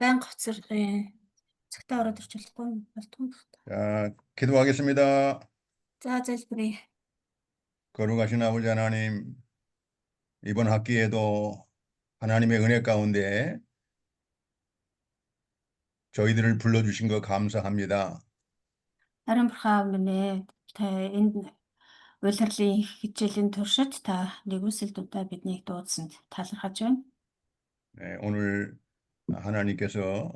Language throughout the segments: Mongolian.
байнга хоцролын цагтаа ороод ирч болохгүй болтгоо. 자, 기도하겠습니다. За залбирая. 거룩하신 아버지 하나님, 이번 학기에도 하나님의 은혜 가운데 저희들을 불러주신 거 감사합니다. Харин бурхан минь та энд улирлын хичээлийн туршид та нэгүсэлдүүдээ биднийг дуудсанд талархаж байна. 네, 오늘 하나님께서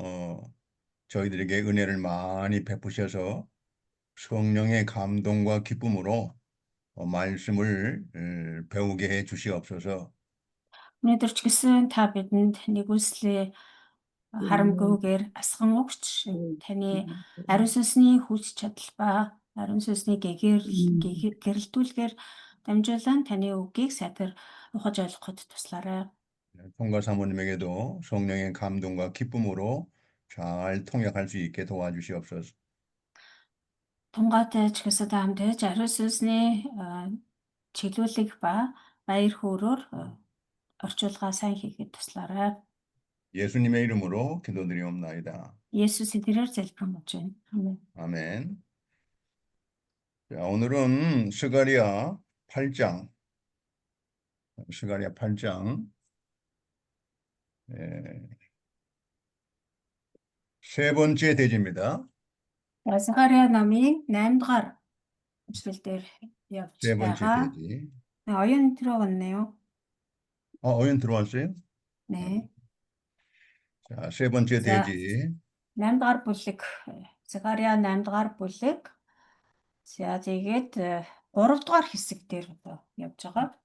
저희들에게 은혜를 많이 베푸셔서 성령의 감동과 기쁨으로 말씀을 배우게 해 주시옵소서. Өнөөдөр ч гэсэн та бидэнд нэгүслээ харамгүйгээр асган өгч таны ариун сүнсний хүч чадал ба ариун сүнсний гэрэлтүүлгээр дамжуулан таны үгийг сайтар ухаж ойлгоход туслаарай. 통과 사모님에게도 성령의 감동과 기쁨으로 잘 통역할 수 있게 도와주시옵소서. Тунгаатай ч гэсэн та хамтдаж ариун сүнсний чиглүүлэг ба баяр хөөрөөр орчуулга сайн хийхэд туслаарай. 예수님의 이름으로 기도드리옵나이다. 예수의 이름으로 залбирanгуйч байна. 아멘. 아멘. 자, 오늘은 스가랴 8장. 스가랴 8장. 세 번째 대지입니다. 스가랴 номын 8 дугаар эшлэл дээр явж 세 번째 байгаа. 대지. 어연 들어왔네요. 어연 들어왔어요? 네. 자, 세 번째 자, 대지. 8 дугаар бүлэг. 스가랴 8 дугаар бүлэг. За тэгээд 3 дугаар хэсэг дээр явж байгаа.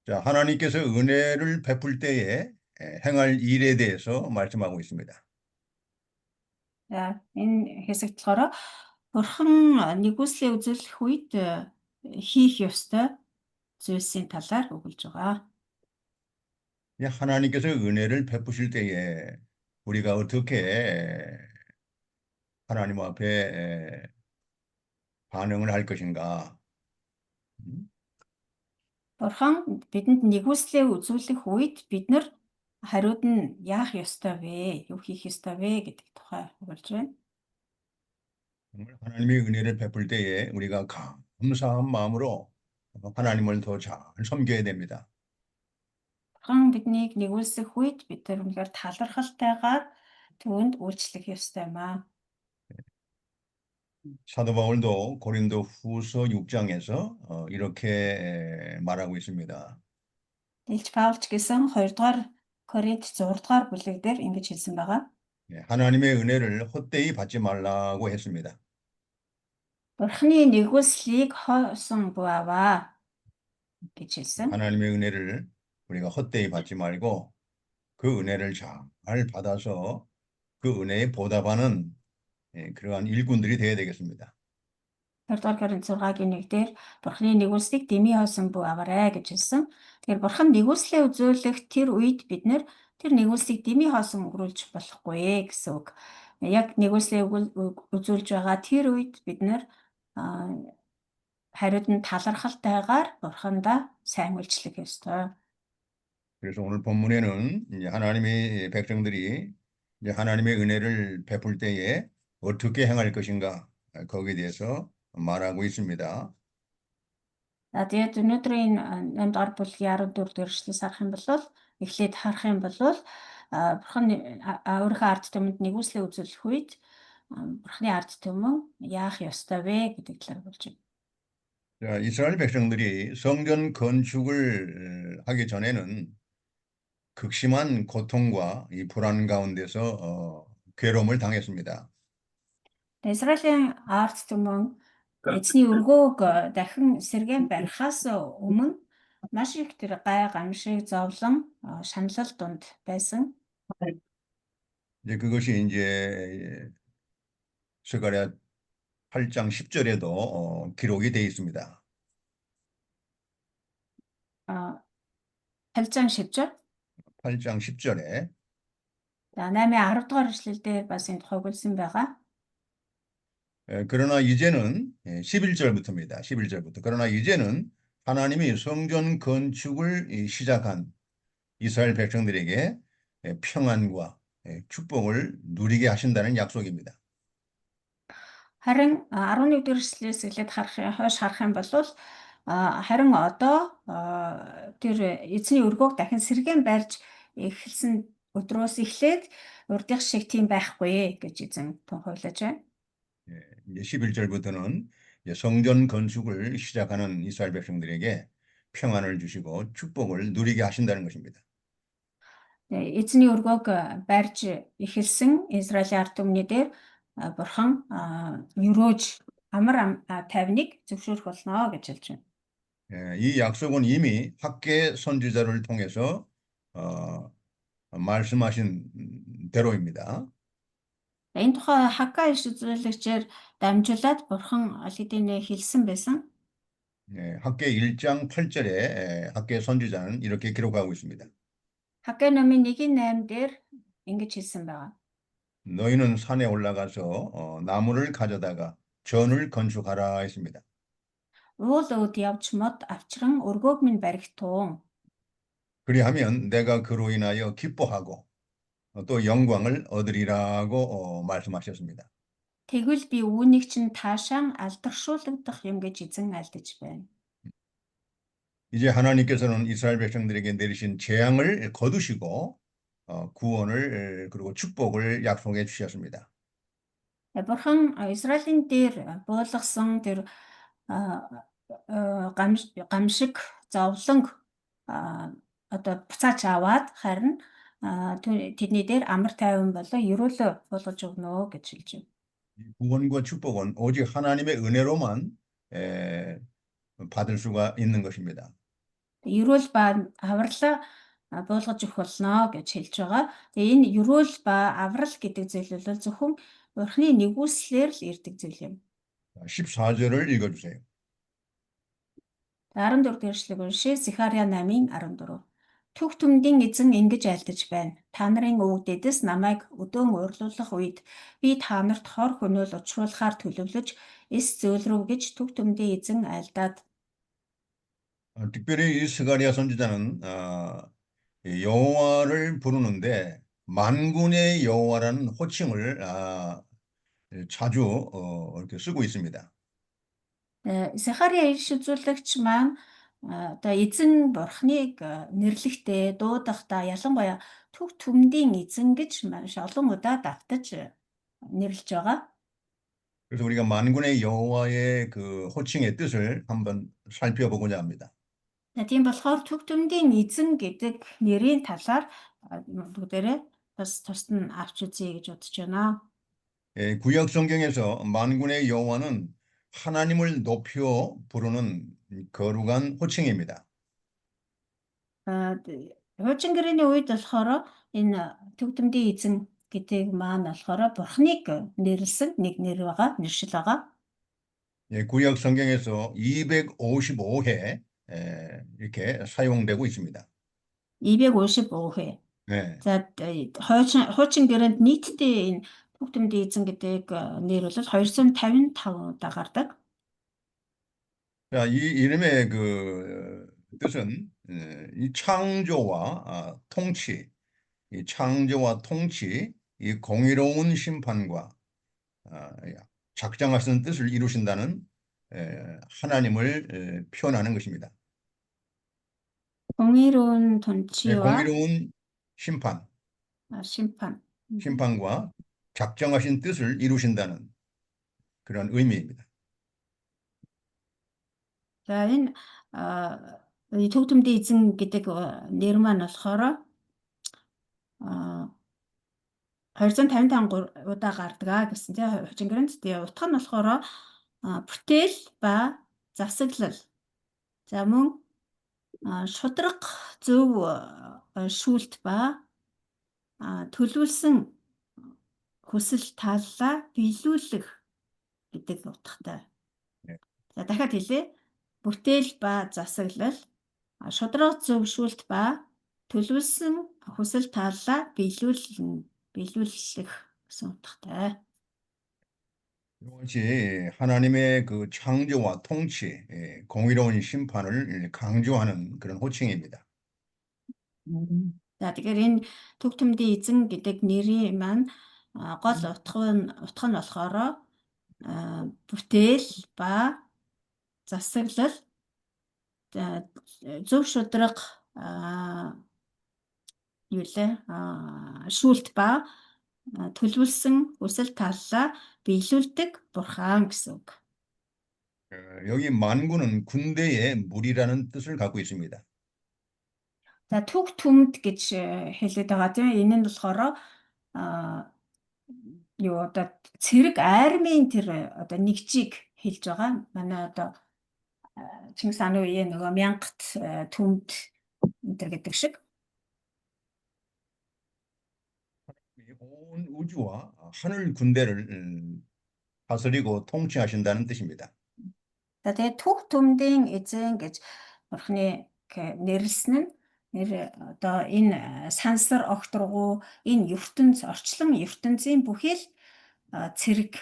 자, 하나님께서 은혜를 베풀 때에 행할 일에 대해서 말씀하고 있습니다. За энэ хэсэгт болохоор бурхан нэгүслээ үзүүлэх үед хийх ёстой зүйлсийн талаар өгүүлж байгаа. 하나님께서 은혜를 베푸실 때에 우리가 어떻게 하나님 앞에 반응을 할 것인가? Бурхан бидэнд нэгүслээ үзүүлэх үед бид нар хариуд нь яах ёстой вэ? Юу хийх ёстой вэ гэдэг тухай өгүүлж байна. 하나님의 은혜를 베풀 때에 우리가 감사한 마음으로 하나님을 더 잘 섬겨야 됩니다. Бурхан биднийг нэгүүлсэх үед бид нар үнэхээр талархалтайгаар түүнд үйлчлэх ёстой юм аа. 사도 바울도 고린도 후서 6장에서 이렇게 말하고 있습니다. Илч Паулч гэсэн 2 дугаар Коринт 6 дугаар бүлэг дээр ингэж хэлсэн байгаа. 하나님의 은혜를 헛되이 받지 말라고 했습니다. Бурханы нэгүүлслийг хоосон буй аваа гэж хэлсэн. 하나님의 은혜를 우리가 헛되이 받지 말고 그 은혜를 잘 받아서 그 은혜에 보답하는 그러한 일꾼들이 되어야 되겠습니다. 2 дугаар Коринт 6-гийн 1 дээр Бурханы нэгүүлслийг дэмий хоосон буй аваарай гэж хэлсэн. Тэгэхээр Бурхан нэгүүлслээ үзүүлэх тэр үед бид нэр тэр нэгүүлслийг дэмий хоосон өнгөрүүлж болохгүй гэсэн үг. Яг нэгүүлслээ үзүүлж байгаа тэр үед бид нэр хариуд нь талархалтайгаар Бурхандаа сайн үйлчлэх ёстой. 그래서 오늘 본문에는 이제 하나님의 백성들이 이제 하나님의 은혜를 베풀 때에 어떻게 행할 것인가 거기에 대해서 말하고 있습니다. За тэгээд өнөөдрийн 8 дугаар бүлгийн 14 дэх эшлэлээс харах юм бол эхлээд харах юм бол Бурхан өөрийнхөө ард түмэнд нэгүслээ үзүүлэх үед Бурханы ард түмэн яах ёстой вэ гэдэг талаар болж байна. 자, 이스라엘 백성들이 성전 건축을 하기 전에는 극심한 고통과 이 불안 가운데서 괴로움을 당했습니다. Израилийн ард түмэн эзний өргөөг дахин сэргээн барихаас өмнө маш их тэр гай гамшиг зовлон шаналл дунд байсан. 이제 그것이 이제 스가랴 8장 10절에도 기록이 되어 있습니다. 8장 10절? 8장 10절에 За 8-의 10 дугаар эшлэлдээ бас энэ тухай өгүүлсэн байгаа. 그러나 이제는 11절부터입니다. 11절부터. 그러나 이제는 하나님이 성전 건축을 시작한 이스라엘 백성들에게 평안과 축복을 누리게 하신다는 약속입니다. Харин 11-р эшлэлээс эхлээд хойш харах юм бол харин одоо тэр эзний өргөөг дахин сэргээн барьж эхэлсэн өдрөөс эхлээд урдих шиг тийм байхгүй гэж эзэн тунхаглаж байна. 이제 11절부터는 성전 건축을 시작하는 이스라엘 백성들에게 평안을 주시고 축복을 누리게 하신다는 것입니다. Эзний өргөөг барьж эхэлсэн Израилийн ард түмний дээр бурхан өрөөж амар тайвныг зөвшөөрөх болно гэж хэлж байна. 이 약속은 이미 학개 선지자를 통해서 말씀하신 대로입니다. Энэ тухай Хагgai иш үзүүлэгчээр дамжуулаад бурхан аль хэлсэн байсан. 학개 1장 8절에 학개 선지자는 이렇게 기록하고 있습니다. Хагgai номын 1:8 дээр ингэж хэлсэн байна. 너희는 산에 올라가서 나무를 가져다가 전을 건축하라 했습니다. Уул өвд явж мод авчран өргөөг минь баригтун. 그리하면 내가 그로 인하여 기뻐하고 또 영광을 얻으리라고 말씀하셨습니다. Тэгвэл би үүнийг чинь таашаан алдаршуулгадах юм гэж эзэн альдаж байна. 이제 하나님께서는 이스라엘 백성들에게 내리신 재앙을 거두시고 구원을 그리고 축복을 약속해 주셨습니다. Бурхан Израилийн дээр буулгасан тэр гамшиг зовлонг одоо буцааж аваад харин тэдний дээр амар тайван болон ерөөлөө болгож өгнө гэж хэлж байна. 구원과 축복은 오직 하나님의 은혜로만 받을 수가 있는 것입니다. Ерөөл ба авралаа буулгаж өгөх болно гэж хэлж байгаа. Тэгээ энэ ерөөл ба аврал гэдэг зүйл бол зөвхөн Бурхны нэгүслээр л ирдэг зүйл юм. 14절을 읽어주세요. 14 дэх эшлэг уншия. Захария 8:14. Түг түмдийн эзэн ингэж айлдаж байна. Та нарын өвөг дэдэс намайг өдөөн урьлуулах үед би та нарт хор хөнөөл учруулахаар төлөвлөж эс зөөлрөв гэж түг түмдийн эзэн айлдаад. 특별히 이 스가랴 선지자는 여호와를 부르는데 만군의 여호와라는 호칭을 자주 이렇게 쓰고 있습니다. Захария иш үзүүлэгч маань одоо эзэн бурхныг нэрлэхдээ дуудахдаа ялангуяа түг түмдийн эзэн гэж маш олон удаа давтаж нэрлэж байгаа. 그래서 우리가 만군의 여호와의 그 호칭의 뜻을 한번 살펴보고자 합니다. Тийм болохоор түг түмдийн эзэн гэдэг нэрийн талаар бүгдээрээ тусад нь авч үзье гэж бодож байна. 구약 성경에서 만군의 여호와는 하나님을 높여 부르는 거룩한 호칭입니다. Хуучин гэрээний үед болохоор энэ түг түмдийн эзэн гэдэг маань болохоор бурхныг нэрлсэн нэг нэр байгаа, нэршил байгаа. 구약 성경에서 255회 이렇게 사용되고 있습니다. 255회. 네. За хуучин гэрээнд нийтдээ энэ түг түмдийн эзэн гэдэг нэр бол 255 удаа гардаг. 자, 이 이름의 그 뜻은 이 창조와 통치, 이 창조와 통치, 이 공의로운 심판과 작정하신 뜻을 이루신다는 하나님을 표현하는 것입니다. 공의로운 통치와 공의로운 심판, 심판. 심판과 작정하신 뜻을 이루신다는 그런 의미입니다. За энэ түг түмдийн эзэн гэдэг нэр маань болохоор 255 удаа гардаг гэсэн тийм хуучин гэрээнд. Тэгээ утга нь болохоор бүтээл ба засаглал. За мөн шудраг зөв шүүлт ба төлөвлөсөн хүсэл таллаа биелүүлэх гэдэг утгатай. За дахиад хэлье. Бүтээл ба засаглал, шудраг зөв шүүлт ба төлөвлөсөн хүсэл таллаа биелүүлэх гэсэн утгатай. 이것이 하나님의 그 창조와 통치, 공의로운 심판을 강조하는 그런 호칭입니다. За тэгэхээр энэ төг төмдийн эзэн гэдэг нэрийн маань гол утга нь болохоор бүтээл ба засаглал, зөв шударга, шүүлт ба төлөвлөсөн хүсэл таллаа биелүүлдэг бурхан гэсэн үг. 여기 만군은 군대의 무리라는 뜻을 갖고 있습니다. За төг төмд гэж хэлээд байгаа тийм. Энэ нь болохоор одоо цэрэг армийн тэр одоо нэгжийг хэлж байгаа. Манай одоо Чингис хааны үеийн нөгөө мянгат төмд энэ гэдэг шиг. 온 우주와 하늘 군대를 다스리고 통치하신다는 뜻입니다. За тэгээд төг төмдийн эзэн гэж бурхны нэрлсэн нь одоо энэ сансар огторгуу энэ ертөнц орчлон ертөнцийн бүхий л цэрэг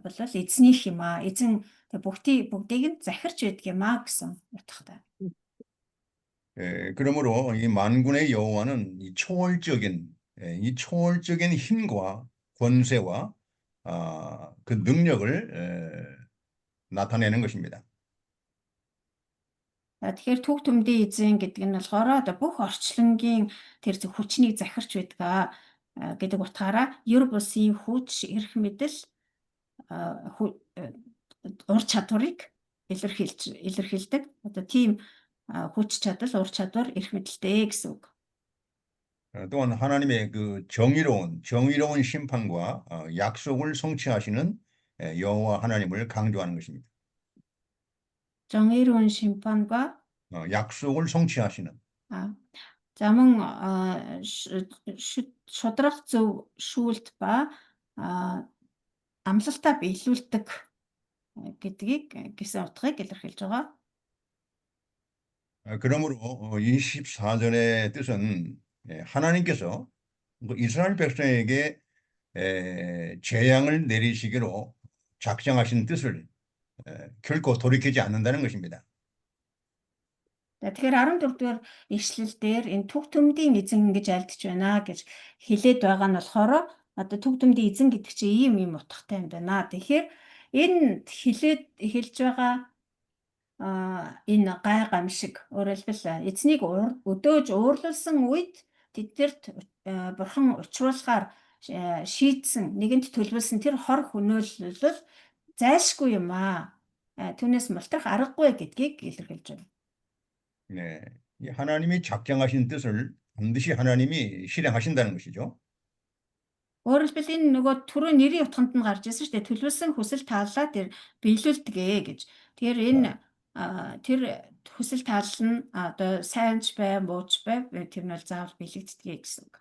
бол эзнийх юм аа. Эзэн бүгдийг нь захирч байдаг юм аа гэсэн утгатай. 그러므로 이 만군의 여호와는 이 초월적인 힘과 권세와 그 능력을 나타내는 것입니다. Тэгэхээр төг төмдийн эзэн гэдэг нь болохоор одоо бүх орчлонгийн тэр хүчнийг захирч байдаг гэдэг утгаараа ер бусын хүч, эрх мэдэл, ур чадварыг илэрхийлдэг. Одоо тийм хүч чадал, ур чадвар, эрх мэдэлтэй гэсэн үг. 또한 하나님의 그 정의로운 심판과 약속을 성취하시는 여호와 하나님을 강조하는 것입니다. 정의로운 심판과 약속을 성취하시는. За мөн шудрах зөв шүүлт ба амлалтаа биелүүлдэг гэдгийг гэсэн утгыг илэрхийлж байгаа. 그러므로 24절의 뜻은 하나님께서 이스라엘 백성에게 재앙을 내리시기로 작정하신 뜻을 결코 돌이키지 않는다는 것입니다. Тэгэхээр 14-р ишлэл дээр энэ төг төмдийн эзэн гэж альдж байна гэж хэлээд байгаа нь болохоор одоо төг төмдийн эзэн гэдэг чинь ийм утгатай юм байна. Тэгэхээр энэ хэлж байгаа энэ гай гамшиг өөрөлдөл эзнийг өдөөж уурлуулсан үед тэднэрт бурхан учруулахаар шийдсэн нэгэнт төлөвлөсөн тэр хор хөнөөлөл зайлшгүй юм аа. Түүнээс мултрах аргагүй гэдгийг илэрхийлж байна. 네, 하나님이 작정하신 뜻을 반드시 하나님이 실행하신다는 것이죠. Өөрөлдөл энэ нөгөө түрүү нэрийн утганд нь гарч ирсэн шүү дээ. Төлөвлөсөн хүсэл тааллаа тэр биелүүлдэгэ гэж. Тэгэхээр энэ тэр хүсэл таалал нь одоо сайнч бай, мууч бай тэр нь бол заавал биелэгддэг гэсэн үг.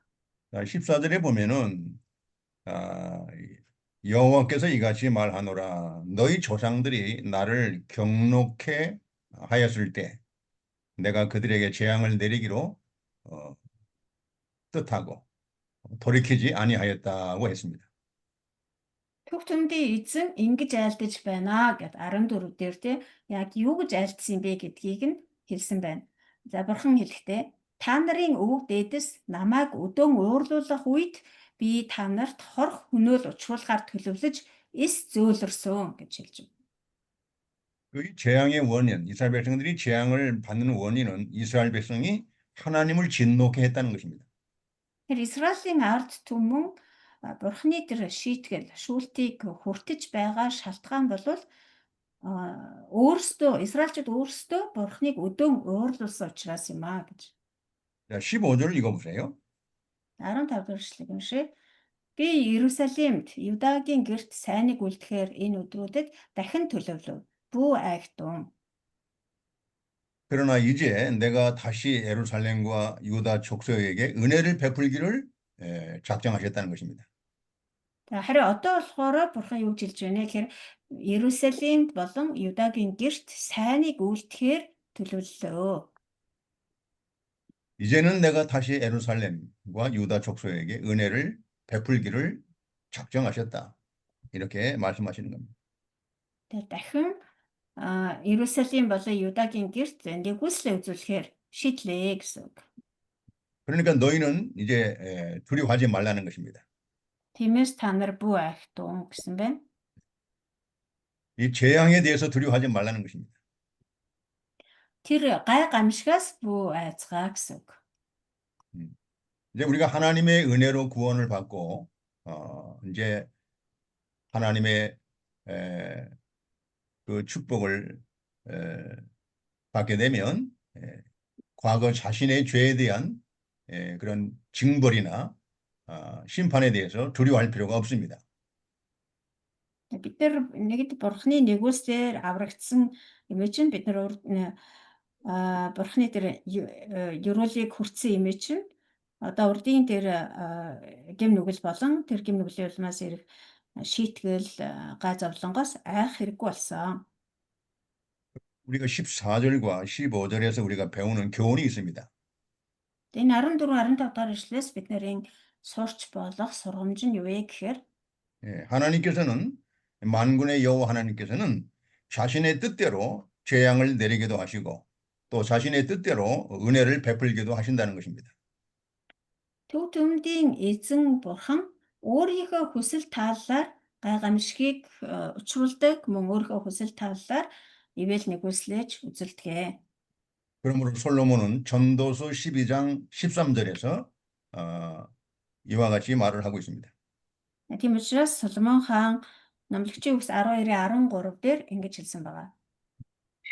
14절에 보면은 여호와께서 이같이 말하노라 너희 조상들이 나를 경노케 하였을 때 내가 그들에게 재앙을 내리기로 뜻하고 돌이키지 아니하였다고 했습니다. Төг төмдийн эзэн ингэж айлдаж байна гэд 14 дээр те яг юу гэж айлдсан юм бэ гэдгийг нь хэлсэн байна. За бурхан хэлэхдээ та нарын өвөг дээдэс намайг өдөөн уурлуулах үед би та нарт хор хөнөөл учруулахаар төлөвлөж эс зөөлрсөн гэж хэлж байна. 그 재앙의 원인, 이스라엘 백성들이 재앙을 받는 원인은 이스라엘 백성이 하나님을 진노케 했다는 것입니다. Тэр Израилийн ард түмэн бурхны тэр шийтгэл, шүүлтийг хүртэж байгаа шалтгаан бол Израильчууд өөрсдөө бурхныг өдөөн уурлуулсан учраас юм аа гэж. 자, 15절을 읽어보세요. 15 дахь эшлэгийг уншъя. Би Иерусалимд Юдагийн гэрт сайныг үлдэхээр энэ өдрүүдэд дахин төлөвлөв. Бүү айхтун. 그러나 이제 내가 다시 예루살렘과 유다 족속에게 은혜를 베풀기를 작정하셨다는 것입니다. Харин одоо болохоор бурхан юу гэж хэлж байна гэхээр Иерусалимд болон Юдагийн гэрт сайныг үлдэхээр төлөвлөлөө. 이제는 내가 다시 예루살렘과 유다 족속에게 은혜를 베풀기를 작정하셨다. 이렇게 말씀하시는 겁니다. дахин Иерусалим болон Юдагийн гэрт нэгүслээ үзүүлэхээр шийдлээ гэсэн үг. 그러니까 너희는 이제 두려워하지 말라는 것입니다. Тиймээс та нар бүү айхтун гэсэн байна. 이 재앙에 대해서 두려워하지 말라는 것입니다. Тэр гай гамшигаас бүү айцгаа гэсэн үг. 이제 우리가 하나님의 은혜로 구원을 받고 이제 하나님의 그 축복을 받게 되면 과거 자신의 죄에 대한 그런 징벌이나 심판에 대해서 두려워할 필요가 없습니다. Бид нар нэгд бурхны нэгүүлсээр аврагдсан эмээ чинь бид нар бурхны тэр ёроолыг хүртсэн эмээ чинь одоо урдын тэр гэм нүгэл болон тэр гэм нүглийн улмаас ирэх шийтгэл гай зовлонгоос айх хэрэггүй болсон. 우리가 14절과 15절에서 우리가 배우는 교훈이 있습니다. Энэ 14, 15 дахь ишлээс бид нарын сурч болох сургамж нь юу вэ гэхээр 하나님께서는 만군의 여호와 하나님께서는 자신의 뜻대로 재앙을 내리기도 하시고 또 자신의 뜻대로 은혜를 베풀기도 하신다는 것입니다. Төв төмдийн эзэн бурхан өөрийнхөө хүсэл тааллаар гай гамшигыг учруулдаг, мөн өөрийнхөө хүсэл тааллаар ивэл нэгүслэж үзэлдэгэ. 그러므로 솔로몬은 전도서 12장 13절에서 이와 같이 말을 하고 있습니다. Тийм учраас Соломон хаан Номлогчийн үгс 12-13 дээр ингэж хэлсэн байгаа.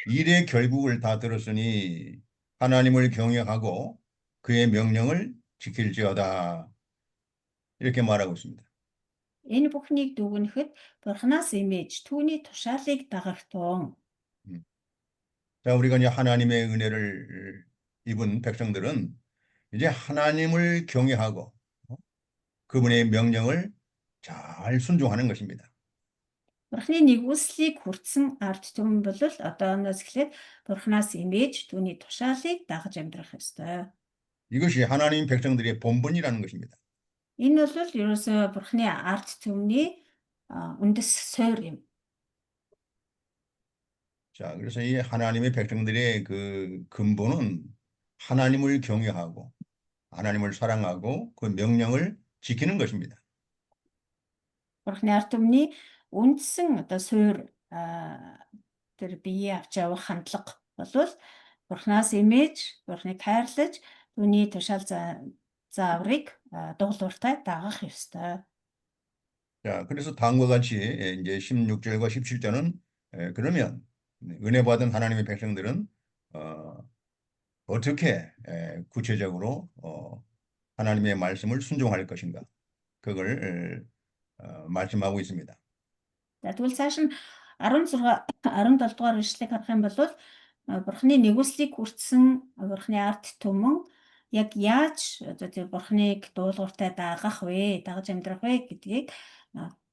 일의 결국을 다 들었으니 하나님을 경외하고 그의 명령을 지킬지어다. 이렇게 말하고 있습니다. Энэ бүхнийг дүгнэхэд бурханаас имэж түүний тушаалыг дагах тун. 자, 우리가 이제 하나님의 은혜를 입은 백성들은 이제 하나님을 경외하고 그분의 명령을 잘 순종하는 것입니다. Бурхны нэгүслийг хүртсэн ард түмэн бол одооноос эхлээд бурханаас имэж түүний тушаалыг дагаж амьдрах ёстой. 이것이 하나님 백성들의 본분이라는 것입니다. Энэ бол ерөөсөө бурхны ард түмний үндэс суурь юм. 자, 그래서 이 하나님의 백성들의 그 근본은 하나님을 경외하고 하나님을 사랑하고 그 명령을 지키는 것입니다. Бурхны ард түмний үндсэн одоо суурь тэр бие авч явах хандлага бол бурхнаас имэж, бурхныг хайрлаж, түүний тушаал зааврыг дуглууртай дагах ёстой. 자, 그래서 다음과 같이 이제 16절과 17절은 그러면 은혜 받은 하나님의 백성들은 어떻게 구체적으로 하나님의 말씀을 순종할 것인가? 그걸 말씀하고 있습니다. За тэгвэл цааш нь 16, 17 дугаар ишлэгийг харах юм бол бурхны нэгүслийг хүртсэн бурхны ард түмэн яг яаж одоо тэр бурхныг дуулууртай дагах вэ, дагаж амьдрах вэ гэдгийг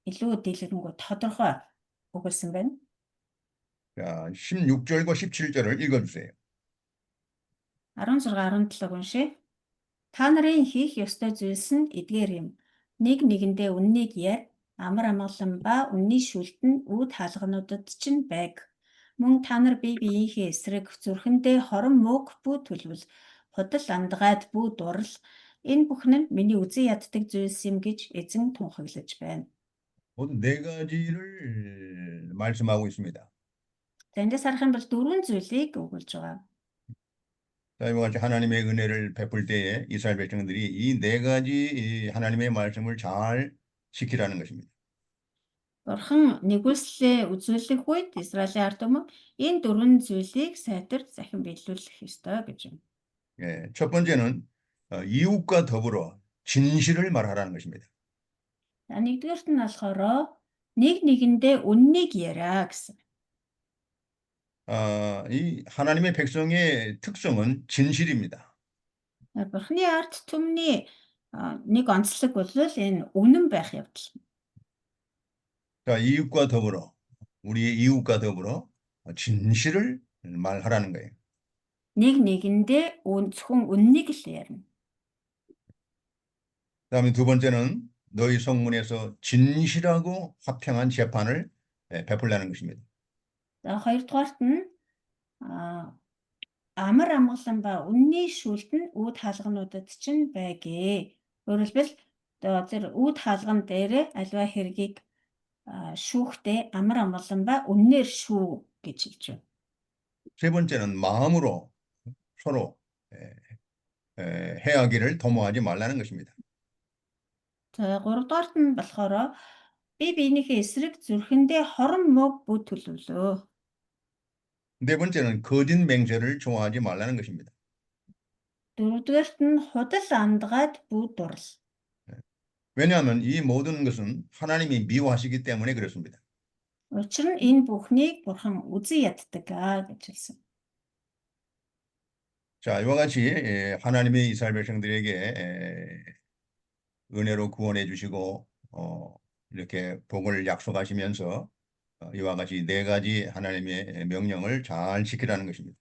илүү дэлгэрэнгүй тодорхой өгүүлсэн байна. 자, 16절과 17절을 읽어주세요. 16, 17 уншия. Та нарын хийх ёстой зүйлс нь эдгээр юм. Нэг нэгэндээ үннийг яар, амар амгалан ба үнний шүлтэн үүд хаалгануудад чинь байг. Мөн та нар бие биеийнхээ эсрэг зүрхэндээ хорон мөг бүү төлөвл, худал андгайд бүү дурал. Энэ бүхэн нь миний үзэн яддаг зүйлс юм гэж эзэн тунхаглаж байна. 모두 네 가지를 말씀하고 있습니다. За эндээс харах юм бол 4 зүйлийг өгүүлж байгаа. 자, 이와 같이 하나님의 은혜를 베풀 때에 이스라엘 백성들이 이 네 가지 하나님의 말씀을 잘 지키라는 것입니다. Бурхан нэгүслээ үзүүлэх үед Израилийн ард түмэн энэ 4 зүйлийг сайтар захин биелүүлэх ёстой гэж юм. 예, 첫 번째는 이웃과 더불어 진실을 말하라는 것입니다. За нэгдүгээрт нь болохоор нэг нэгэндээ үннийг яриа гэсэн. 이 하나님의 백성의 특성은 진실입니다. Бурханы ард түмний нэг онцлог бол энэ үнэн байх явдал. 자, 이웃과 더불어 우리의 이웃과 더불어 진실을 말하라는 거예요. Нэг нэгэндээ зөвхөн үннийг л ярина. 그다음에 두 번째는 너희 성문에서 진실하고 화평한 재판을 베풀라는 것입니다. За хоёрдугаарт нь амар амгалан ба үнний шүүлт нь үүд хаалгануудад чинь байгээ. Өөрөөр хэлбэл тэр үүд хаалган дээр аливаа хэргийг шүүхдээ амар амгалан ба үннээр шүү гэж хэлж байна. 세 번째는 마음으로 서로 해하기를 도모하지 말라는 것입니다. За 3 дугаарт нь болохоор би биенийхээ эсрэг зүрхэндээ хорон мөг бүт төлөвлөө. 네 번째는 거짓 맹세를 좋아하지 말라는 것입니다. 4 дугаарт нь худал андгаад бүт дурал. 왜냐하면 이 모든 것은 하나님이 미워하시기 때문에 그렇습니다. Учир нь энэ бүхнийг бурхан үзэн яддаг гэж хэлсэн. 자, 이와 같이 하나님이 이스라엘 백성들에게 은혜로 구원해 주시고 이렇게 복을 약속하시면서 이와 같이 네 가지 하나님의 명령을 잘 지키라는 것입니다.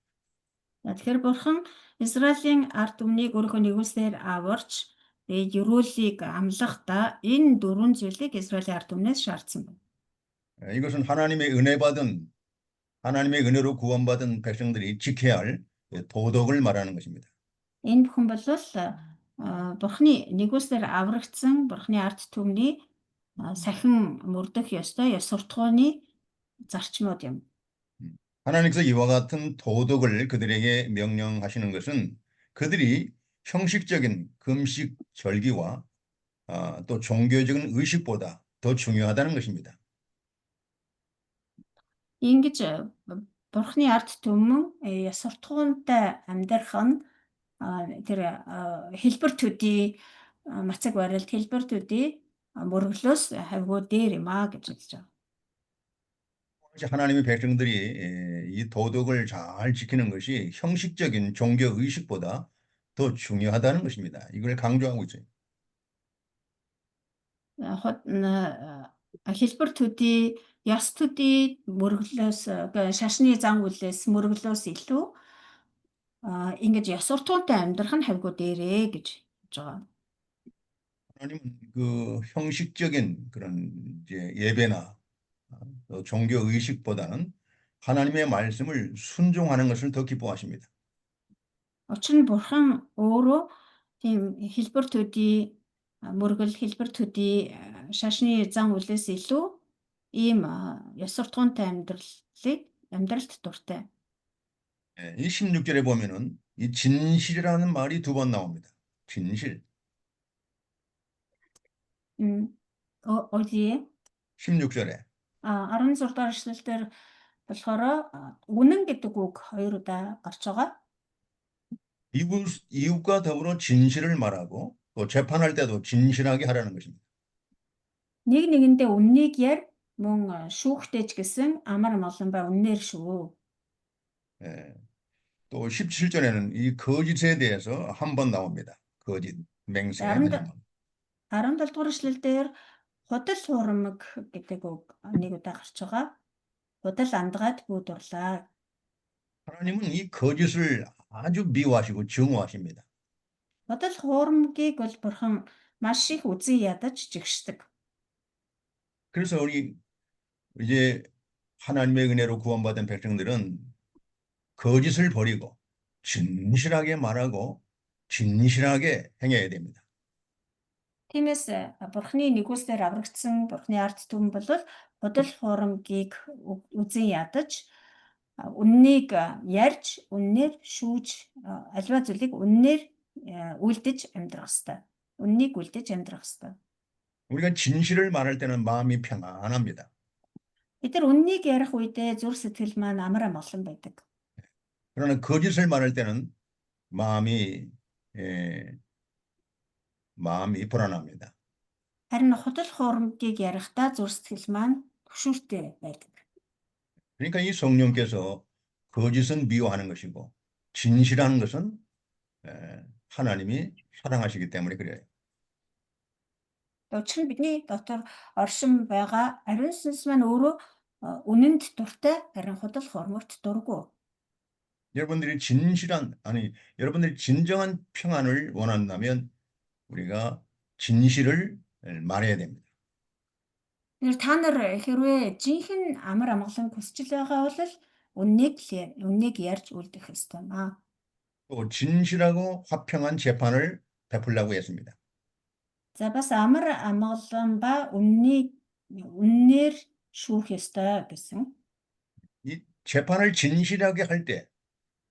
Тэгэхээр бурхан Израилийн ард түмнийг өөрийнхөө нэгүслээр аварч ерөөлийг амлахдаа энэ 4 зүйлийг Израилийн ард түмнээс шаардсан байна. 이것은 하나님의 은혜 받은 하나님의 은혜로 구원받은 백성들이 지켜야 할 도덕을 말하는 것입니다. Энэ бүхэн бол бурханы нэгүслээр аврагдсан бурханы ард түмний сахин мөрдөх ёстой ёс суртахууны зарчмууд юм. 하나님께서 이와 같은 도덕을 그들에게 명령하시는 것은 그들이 형식적인 금식 절기와 또 종교적인 의식보다 더 중요하다는 것입니다. Ингэж бурханы ард түмэн ёс суртахуунтай амьдрах нь тэр хэлбэр төдий мацаг барилт хэлбэр төдий мөрөглөөс хавьгүй дээр юм гэж хэлж байгаа. 하나님의 백성들이 이 도덕을 잘 지키는 것이 형식적인 종교 의식보다 더 중요하다는 것입니다. 이걸 강조하고 있어요. Хэлбэр төдий ёс төдий мөрөглөөс шашны зан үйлээс мөрөглөөс илүү ингэж ёс суртахуунтай амьдрах нь хавьгүй дээрээ гэж хэлж байгаа. 하나님은 그 형식적인 그런 이제 예배나 종교 의식보다는 하나님의 말씀을 순종하는 것을 더 기뻐하십니다. Учир нь бурхан өөрөө тийм хэлбэр төдий мөргөл хэлбэр төдий шашны зан үйлээс илүү ийм ёс суртахуунтай амьдралд дуртай. 이 16절에 보면은 이 진실이라는 말이 2번 나옵니다. 진실. 어디에? 16절에. 16 дугаар эшлэлээр болохоор үнэн гэдэг үг 2 удаа гарч байгаа. 이웃과 더불어 진실을 말하고 또 재판할 때도 진실하게 하라는 것입니다. Нэг нэгэндээ үннийг яар мөн шүүхтэй ч гэсэн амар молон ба үннээр шүү. 또 17절에는 이 거짓에 대해서 한 번 나옵니다. 거짓, 맹세. 17 дугаар эшлэлдэр худал хуурмаг гэдэг үг нэг удаа гарч байгаа. Худал андгаад бүд дурлаа. 하나님은 이 거짓을 아주 미워하시고 증오하십니다. Худал хуурмгийг бол бурхан маш их үзэн ядаж жигшдэг. 그래서 우리 이제 하나님의 은혜로 구원받은 백성들은 거짓을 버리고 진실하게 말하고 진실하게 행해야 됩니다. Тиймээс бурханы нэгүслээр аврагдсан бурханы ард түмэн бол худал хуурмгийг үзэн ядаж үннийг ярьж үннээр шүүж аливаа зүйлийг үннээр үлдэж амьдрах ёстой. Үннийг үлдэж амьдрах ёстой. 우리가 진실을 말할 때는 마음이 평안합니다. Бид нар үннийг ярих үедээ зүрх сэтгэл маань амар амгалан байдаг. 그러나 거짓을 말할 때는 마음이 불안합니다. Харин худал хуурмгийг ярихдаа зүрх сэтгэл маань төвшөртэй байдаг. 그러니까 이 성령께서 거짓은 미워하는 것이고 진실한 것은 하나님이 사랑하시기 때문에 그래요. Учир нь бидний дотор оршин байгаа ариун сүнс маань өөрөө үнэнд дуртай, харин худал хуурмагт дургүй. 여러분들이 여러분들이 진정한 평안을 원한다면 우리가 진실을 말해야 됩니다. Та нар хэрвээ жинхэнэ амар амгалан хүсэж байгаа бол үннийг ярьж үлдэх ёстой маа. 또 진실하고 화평한 재판을 베풀라고 했습니다. За бас амар амгалан ба үннээр шүүх ёстой гэсэн. 이 재판을 진실하게 할 때,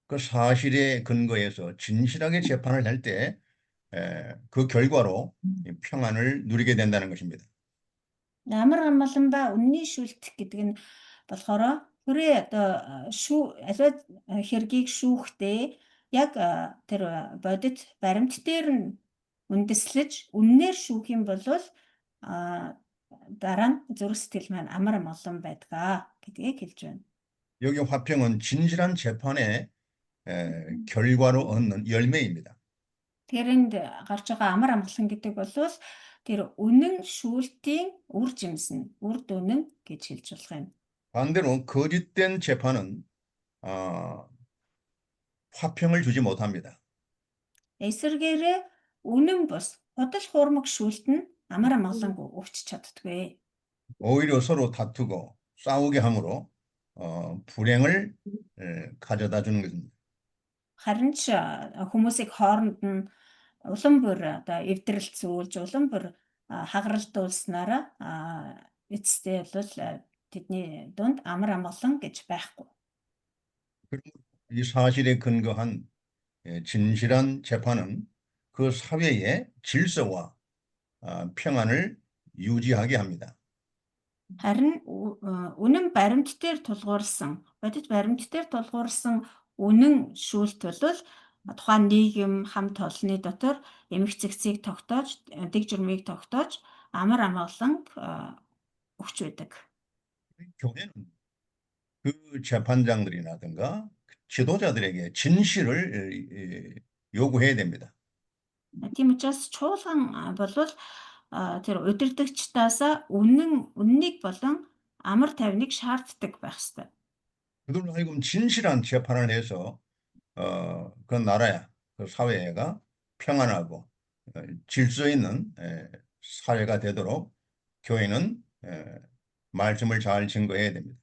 그 사실에 근거해서 진실하게 재판을 할 때, 그 결과로 이 평안을 누리게 된다는 것입니다. Амар амгалан ба үнний шүүлтэх гэдэг нь болохоор хүрээ одоо аливаа хэргийг шүүхдээ яг тэр бодит баримт дээр нь үндэслэж үннээр шүүх юм бол дараа нь зүрх сэтгэл маань амар амгалан байдгаа гэдгийг хэлж байна. 여기 화평은 진실한 재판의 결과로 얻는 열매입니다. Тэрэнд гарч байгаа амар амгалан гэдэг бол тэр үнэн шүүлтийн үр жимс нь, үр дүн нь гэж хэлж болох юм. 반대로 거짓된 재판은 화평을 주지 못합니다. Эсвэргээрээ үнэн бус худал хуурмаг шүүлт нь амар амгалангүй өгч чаддгүй. 오히려 서로 다투고 싸우게 함으로 불행을 가져다 주는 것입니다. Харин ч хүмүүсийг хооронд нь улам бүр одоо эвдрэлт зүүлж улам бүр хагаралдуулснараа эцэстээ бол тэдний дунд амар амгалан гэж байхгүй. 이 사실에 근거한 진실한 재판은 그 사회의 질서와 평안을 유지하게 합니다. Харин үнэн баримт дээр тулгуурсан, бодит баримт дээр тулгуурсан үнэн шүүлт бол тухайн нийгэм хамт олонны дотор эмх цэгцийг тогтоож, дэг журмыг тогтоож амар амгалан өгч байдаг. 교회는 그 재판장들이라든가 지도자들에게 진실을 요구해야 됩니다. Тийм учраас чуулган болвол тэр удирдагчдаас үннийг болон амар тайвныг шаарддаг байх ёстой. 그들로 하여금 진실한 재판을 해서 그 나라야, 그 사회가 평안하고 질서 있는 사회가 되도록 교회는 말씀을 잘 증거해야 됩니다.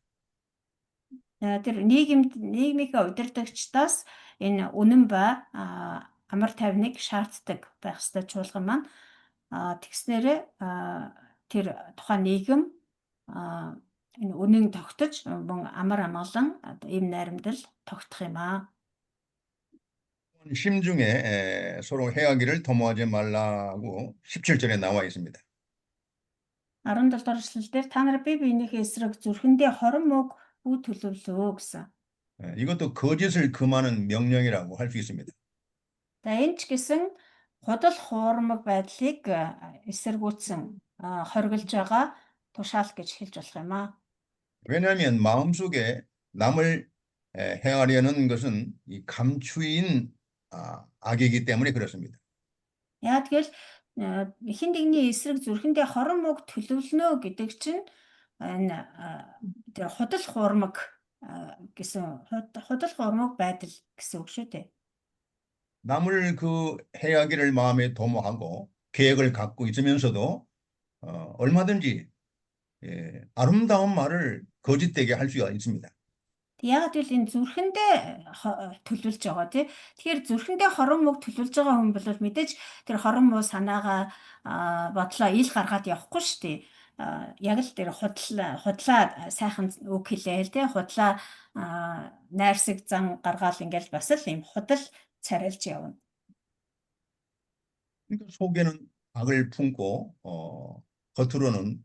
Тэр нийгмийнхээ удирдагчдаас энэ үнэн ба амар тайвныг шаарддаг байх ёстой чуулган маань. Тэгснээрээ тэр тухайн нийгэм энэ үнэн тогтож мөн амар амгалан ийм найрамдал тогтох юм аа. 심중에 서로 해하기를 도모하지 말라고 17절에 나와 있습니다. 17 дугаар эшлэлдэр та нар бие биенийхээ эсрэг зүрхэндээ хорон мөг бүү төлөвлөө гэсэн. 이것도 거짓을 금하는 명령이라고 할 수 있습니다. За энэ ч гэсэн худал хуурмаг байдлыг эсэргүүцсэн хоригдж байгаа тушаал гэж хэлж болох юм аа. 왜냐하면 마음속에 남을 해하려는 것은 이 감추인 악이기 때문에 그렇습니다. Яа тэгэл хин нэгний эсрэг зүрхэндээ хорон мөг төлөвлөнө гэдэг чинь энэ тэр худал хуурмаг гэсэн худал хуурмаг байдал гэсэн үг шүү дээ. 남을 그 해하기를 마음에 도모하고 계획을 갖고 있으면서도 얼마든지 아름다운 말을 거짓되게 할 수가 있습니다. Яг л энэ зүрхэндээ төлөвлөж байгаа тий. Тэгэхээр зүрхэндээ хорон мөг төлөвлөж байгаа хүн бол мэдээж тэр хорон муу санаагаа бодлоо ил гаргаад явахгүй шүү дээ. Яг л тэр худлаа сайхан үг хэлээл тий. Худлаа найрсаг зан гаргаал ингээл бас л юм худал царайлж явна. 그러니까 속에는 악을 품고 겉으로는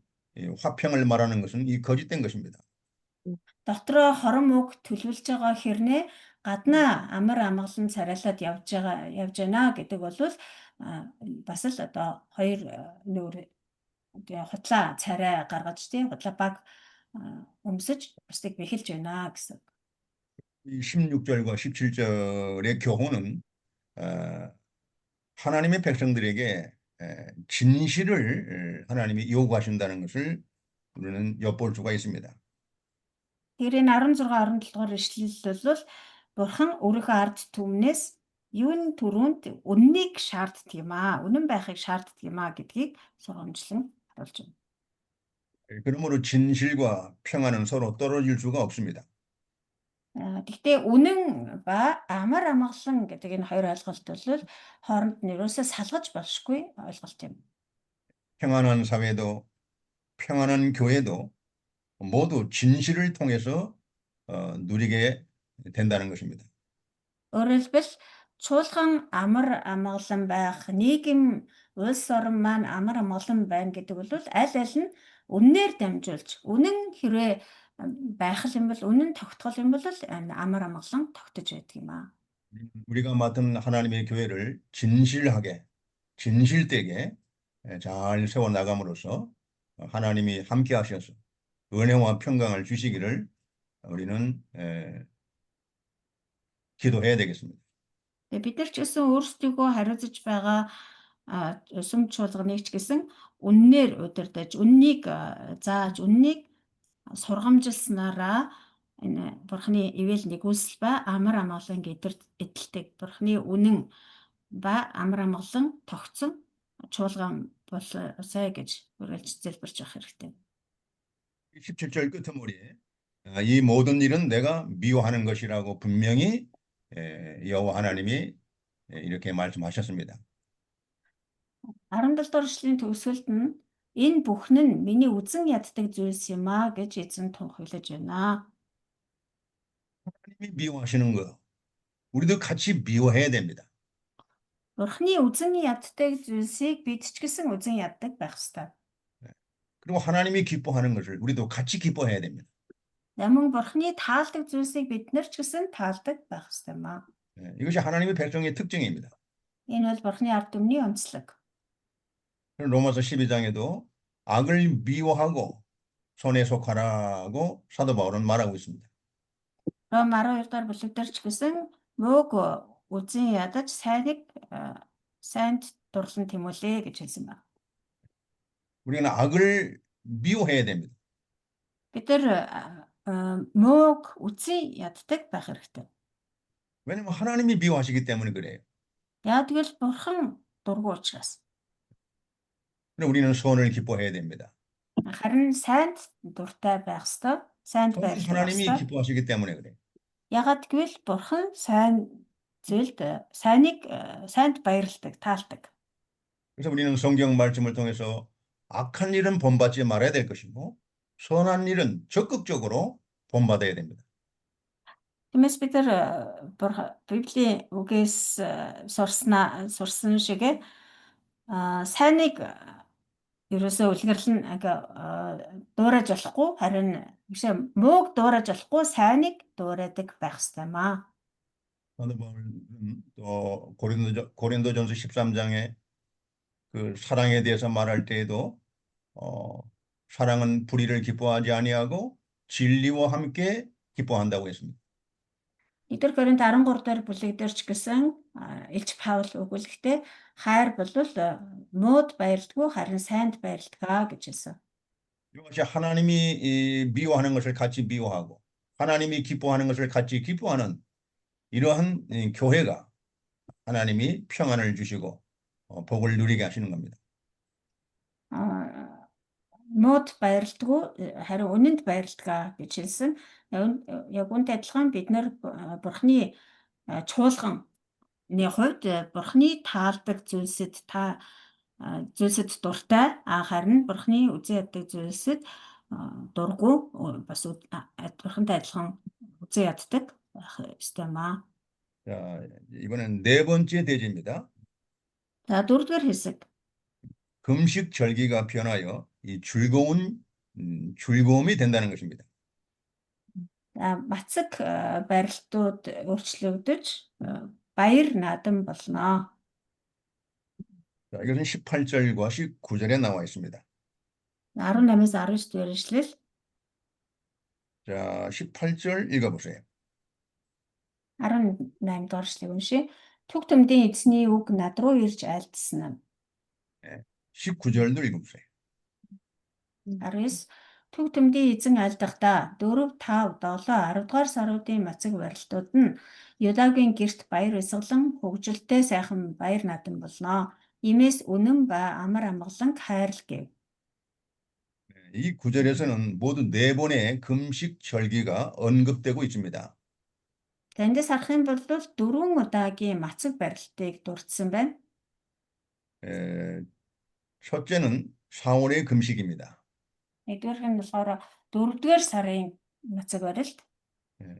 화평을 말하는 것은 이 거짓된 것입니다. Дотроо хорон мөг төлөвлөж байгаа хэрнээ гаднаа амар амгалан царайлаад явж байна гэдэг бол бас л одоо хоёр нүүр хутлаа царай гаргаж тий хутлаа баг өмсөж бусдыг бэхэлж байна гэсэн. 이 16절과 17절의 교훈은 하나님의 백성들에게 진실을 하나님이 요구하신다는 것을 우리는 엿볼 수가 있습니다. Тэгэхээр энэ 16 17 дугаар ишлэл бол Бурхан өөрийнхөө ард түмнээс юун түрүүнд үннийг шаарддаг юм аа. Үнэн байхыг шаарддаг юм аа гэдгийг сургамжлан харуулж байна. 그러므로 진실과 평안은 서로 떨어질 수가 없습니다. Гэхдээ үнэн ба амар амгалан гэдэг энэ хоёр ойлголт бол хооронд нь ерөөсөө салгаж болшгүй ойлголт юм. 평안한 사회도 평안한 교회도 모두 진실을 통해서 누리게 된다는 것입니다. Өөрөөр хэлбэл чуулган амар амгалан байх, нийгэм улс орон маань амар амгалан байна гэдэг бол аль аль нь үннээр дамжуулж, үнэн хэрвээ байх юм бол, үнэн тогтгол юм бол амар амгалан тогтож байдаг юм аа. 우리가 맡은 하나님의 교회를 진실하게, 진실되게 잘 세워나감으로써 하나님이 함께 하셔서 은혜와 평강을 주시기를 우리는 기도해야 되겠습니다. Тэгээ бид нар ч гэсэн өөрсдийгөө хариуцж байгаа сүм чуулганыг ч гэсэн үннээр удирдах, үннийг зааж, үннийг сургамжилснараа энэ Бурхны ивэл нэгүсэл ба амар амгалан эдэлдэг Бурхны үнэн ба амар амгалан тогтсон чуулган болсоо гэж үргэлж залбирч явах хэрэгтэй. 17절 끄트머리에 이 모든 일은 내가 미워하는 것이라고 분명히 여호와 하나님이 이렇게 말씀하셨습니다. 17 дугаар эшлэлийн төгсгөлд нь энэ бүхэн нь миний үзэн яддаг зүйлс юм аа гэж эзэн тунхаглаж байна. 하나님이 미워하시는 거 우리도 같이 미워해야 됩니다. Бурхны үзэн яддаг зүйлсийг бид ч гэсэн үзэн яддаг байх ёстой. 그리고 하나님이 기뻐하는 것을 우리도 같이 기뻐해야 됩니다. Мөн Бурхны таалдаг зүйлсийг бид нар ч гэсэн таалдаг байх ёстой маа. 이것이 하나님의 백성의 특징입니다. Энэ бол Бурхны ард түмний онцлог. 로마서 12장에도 악을 미워하고 손에 속하라고 사도 바울은 말하고 있습니다. Ром 12 дугаар бүлэгдэр ч гэсэн мөөг үзэн ядаж сайнд дурлан тэмүүлээ гэж хэлсэн байна. 우리는 악을 미워해야 됩니다. Бид нар мөөг үзэн яддаг байх хэрэгтэй. 왜냐하면 하나님이 미워하시기 때문에 그래요. Яг тэгвэл Бурхан дургүй учраас. 근데 우리는 선을 기뻐해야 됩니다. Харин сайнд дуртай байх ёстой. Сайнд 선은 байх 하나님이 ёстой. 기뻐하시기 때문에 그래요. Ягаад гэвэл Бурхан сайнд баярладаг, таалдаг. 그래서 우리는 성경 말씀을 통해서 악한 일은 본받지 말아야 될 것이고 선한 일은 적극적으로 본받아야 됩니다. Тиймээс бид нар Библийн үгээс сурсан шиг сайныг ерөөсөө үлгэрлэн дуурайж болохгүй, харин мөөг дуурайж болохгүй, сайныг дуурайдаг байх ёстой маа. 사도 바울은 또 고린도전서 13장에 그 사랑에 대해서 말할 때에도 사랑은 불의를 기뻐하지 아니하고 진리와 함께 기뻐한다고 했습니다. Эдгээр Коринт 13 дахь бүлэг дээр ч гэсэн Илч Паул өгүүлэхдээ хайр бол мөөд баярлдаггүй, харин сайнд баярлдаг гэж хэлсэн. 이것이 하나님이 미워하는 것을 같이 미워하고 하나님이 기뻐하는 것을 같이 기뻐하는 이러한 교회가 하나님이 평안을 주시고 복을 누리게 하시는 겁니다. Мөөд баярлдаггүй, харин үнэнд баярлдаг гэж хэлсэн. Яг үүнтэй адилхан бид нар Бурхны чуулганы хувьд Бурхны таалдаг зүйлсэд дуртай, харин Бурхны үзэн яддаг зүйлсэд дургүй, бас Бурхантай адилхан үзэн яддаг байх ёстой маа. 자, 이번엔 네 번째 대지입니다. За дөрөвдүгээр хэсэг. 금식 절기가 변하여 이 즐거움이 된다는 것입니다. Мацаг барилтууд өөрчлөгдөж баяр наадам болно. 자, 이것은 18절과 19절에 나와 있습니다. 18-аас 19-р эшлэл. 자, 18절 읽어보세요. 18-р эшлэгийг уншия. Түг төмдийн эзний үг над руу ирж айлдсан. 19절도 읽어보세요. 19. Түг төмдийн эзэн айлдахдаа 4, 5, 7, 10 дугаар саруудын мацаг барилтууд нь Юдагийн гэрт баяр эсгэлэн хөгжилтэй сайхан баяр наадам болно. Иймээс үнэн ба амар амгалан хайрл гэв. 이 구절에서는 모두 네 번의 금식 절기가 언급되고 있습니다. За эндээс харах юм бол 4 удаагийн мацаг барилтыг дурдсан байна. 첫째는 4월의 금식입니다. Нэгдүгээрх нь болохоор 4-р сарын мацаг барилт.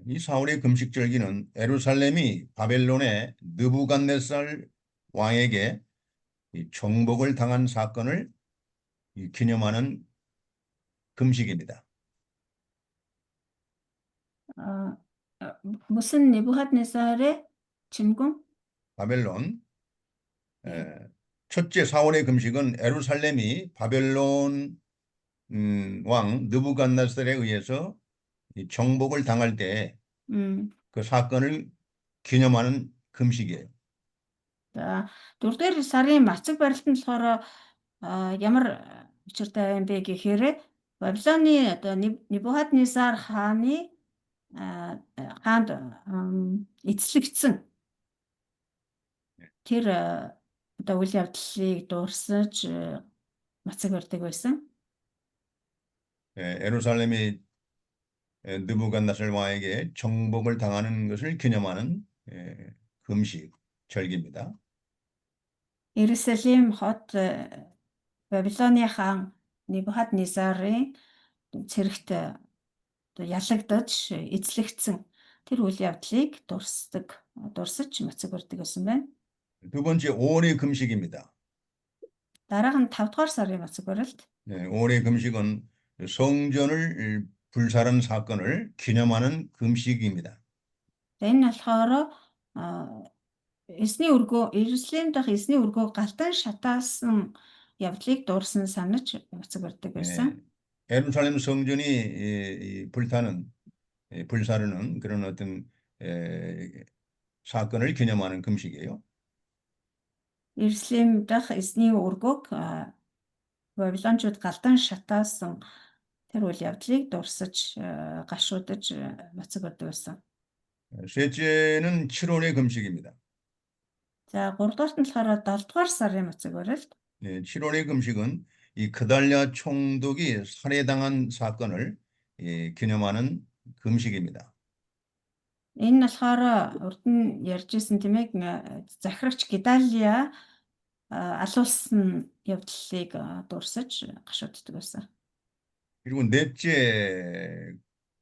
이 4월의 금식절기는 예루살렘이 바벨론의 느부갓네살 왕에게 이 정복을 당한 사건을 기념하는 금식입니다. 무슨 느부갓네살의 침공? 바벨론. 네. 첫째 4월의 금식은 예루살렘이 바벨론 왕 느부갓네살에 의해서 이 정복을 당할 때 그 사건을 기념하는 금식이에요. За 4-р сарын мацаг барилт нь болохоор ямар учиртай юм бэ гэхээр Бабилоны одоо Небухаднесар хааны хаанд эцлэгдсэн тэр одоо үйл явдлыг дуурсаж мацаг барьдаг байсан. 예루살렘이 느부갓네살 왕에게 정복을 당하는 것을 기념하는 금식 절기입니다. Иерусалим хот Бабилоны хаан Небухаднесарын цэрэгт ялагдаж эзлэгдсэн тэр үйл явдлыг дурсаж мацаг барьдаг байсан байна. 두 번째 5월의 금식입니다. Дараах нь 5-р сарын мацаг барилт. 5월의 금식은 성전을 불살한 사건을 기념하는 금식입니다. За энэ нь болохоор Иерусалим дахь эзний өргөө галдан шатаасан явдлыг дуурсан санаж мацаг барьдаг байсан. 예루살렘 성전이 불사르는 그런 어떤 사건을 기념하는 금식이에요. Иерусалим дахь эзний өргөөг Бабилончууд галдан шатаасан тэр үйл явдлыг дуурсаж гашуудаж мацаг барьдаг байсан. 셋째는 7월의 금식입니다. За 3-дугаарт нь болохоор 7-р сарын мацаг барилт. 7월의 금식은 이 그달랴 총독이 살해당한 사건을 기념하는 금식입니다. Энэ нь болохоор урд нь ярьжсэн тийм ээ захирагч Гедалия алуулсан явдлыг дуурсаж гашууддаг байсан. 그리고 넷째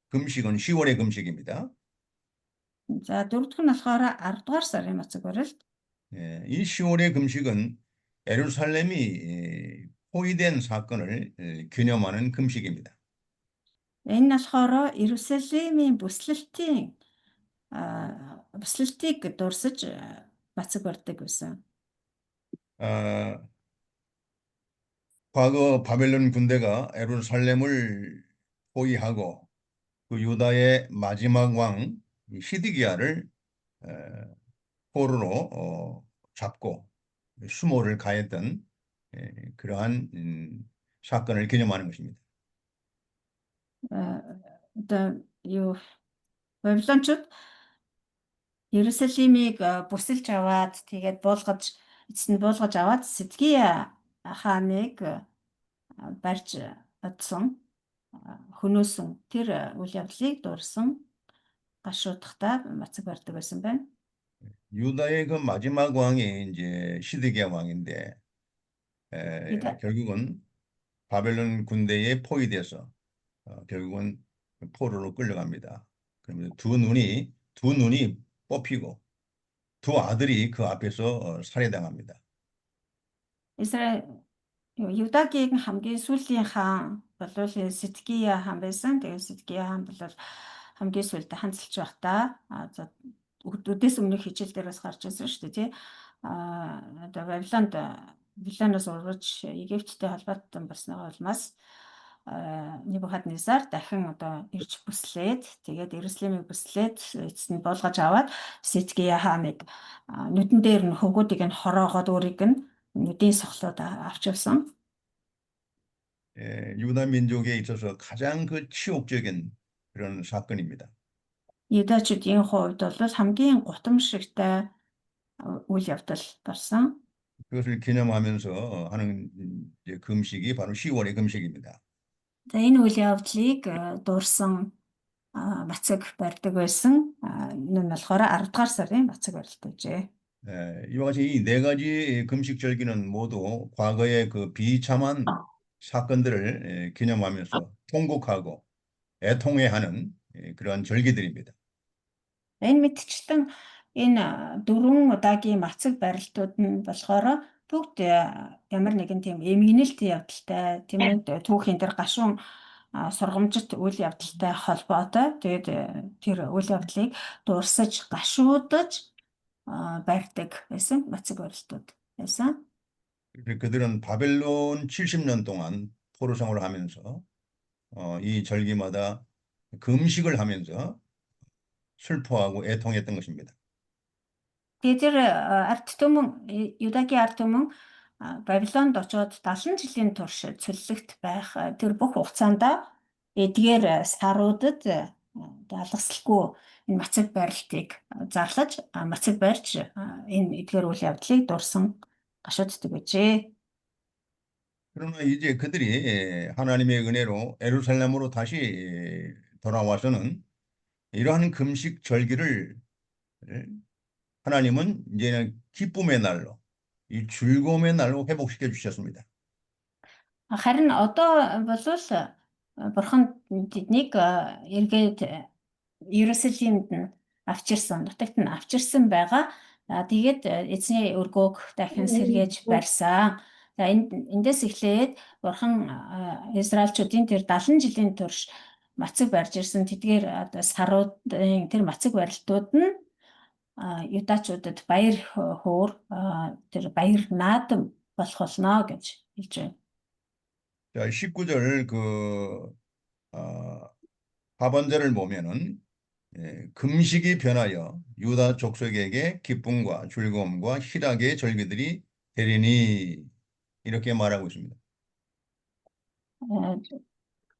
금식은 10월의 금식입니다. За 4-р нь болохоор 10-р сарын мацаг барилт. 이 10월의 금식은 예루살렘이 포위된 사건을 기념하는 금식입니다. Энэ нь болохоор Иерусалимийн бүслэлтийг дуурсаж мацаг барьдаг байсан. 과거 바벨론 군대가 예루살렘을 포위하고 그 유다의 마지막 왕 시드기야를 포로로 잡고 수모를 가했던 그러한 사건을 기념하는 것입니다. Одоо юу Бабилончууд Иерусалимыг бүсэлж аваад тэгээд эцэст нь буулгаж аваад Сидкия хааныг барьж одсон хөнөөсөн тэр үйл явдлыг дуурсан гашуудахдаа мацаг барьдаг байсан байна. 유다의 그 마지막 왕이 이제 시드기야 왕인데 결국은 바벨론 군대에 포위돼서 결국은 포로로 끌려갑니다. 그러면 두 눈이 뽑히고 두 아들이 그 앞에서 살해당합니다. Израиль Юдагийн хамгийн сүүлийн хаан бол Сидкия хаан байсан. Тэгээд Сидкия хаан бол хамгийн сүүлд ханцлж байхдаа өдөөс өмнөх хичээл дээр бас гарч ирсэн шүү дээ, тий. Одоо Вавилоноос ургаж Египттэй холбоотой болсныхоо улмаас Небухаднесар дахин одоо ирж бүслээд тэгээд Иерусалимыг бүслээд эцэст нь болгож аваад Сидкия хааныг нүдэн дээр нь хөвгүүдийг нь хороогоод өөрийг нь нүдийн сохлоод авч явсан. 유다 민족에 있어서 가장 그 치욕적인 그런 사건입니다. Юдачуудын хувьд бол хамгийн гутамшигтай үйл явдал болсон. 그것을 기념하면서 하는 이제 금식이 바로 10월의 금식입니다. За энэ үйл явдлыг дуурсан мацаг барьдаг байсан. Энэ нь болохоор 10 дугаар сарын мацаг барилт байжээ. 이와 같이 이 네 가지 금식 절기는 모두 과거의 그 비참한 사건들을 기념하면서 통곡하고 애통해하는 그러한 절기들입니다. Энэ мэтчлэн энэ 4 удаагийн мацаг барилтууд нь болохоор бүгд ямар нэгэн тийм эмгэнэлт явдалтай, тийм ээ, түүхийн дээр гашуун сургамжит үйл явдалтай холбоотой. Тэгээд тэр үйл явдлыг дурсаж, гашуудаж барьдаг байсан мацаг барилтууд байсан. 그들은 바벨론 70년 동안 포로 생활을 하면서 이 절기마다 금식을 하면서 슬퍼하고 애통했던 것입니다. Тэгээд тэр ард түмэн Юдагийн ард түмэн Бабилонд очоод 70 жилийн турш цөллөгт байх тэр бүх хугацаанд эдгээр саруудад алгасалгүй энэ мацаг барилтыг зарлаж мацаг барьж энэ эдгээр үйл явдлыг дурсан гашууддаг байжээ. 그러나 이제 그들이 하나님의 은혜로 예루살렘으로 다시 돌아와서는 이러한 금식 절기를 하나님은 이제는 기쁨의 날로, 이 즐거움의 날로 회복시켜 주셨습니다. Харин одоо болвол бурхан тэднийг эргээд Иерусалимд нь авчирсан, нутагт нь авчирсан байгаа. Тэгээд эзний өргөөг дахин сэргээж барьсан. За эндээс эхлээд бурхан Израильчуудын тэр 70 жилийн турш мацаг барьж ирсэн тэдгээр одоо саруудын тэр мацаг барилтууд нь юдачуудад баяр хөөр тэр баяр наадам болох болно гэж хэлж байна. 자, 19절 하반절을 보면은 금식이 변하여 유다 족속에게 기쁨과 즐거움과 희락의 절기들이 되리니 이렇게 말하고 있습니다.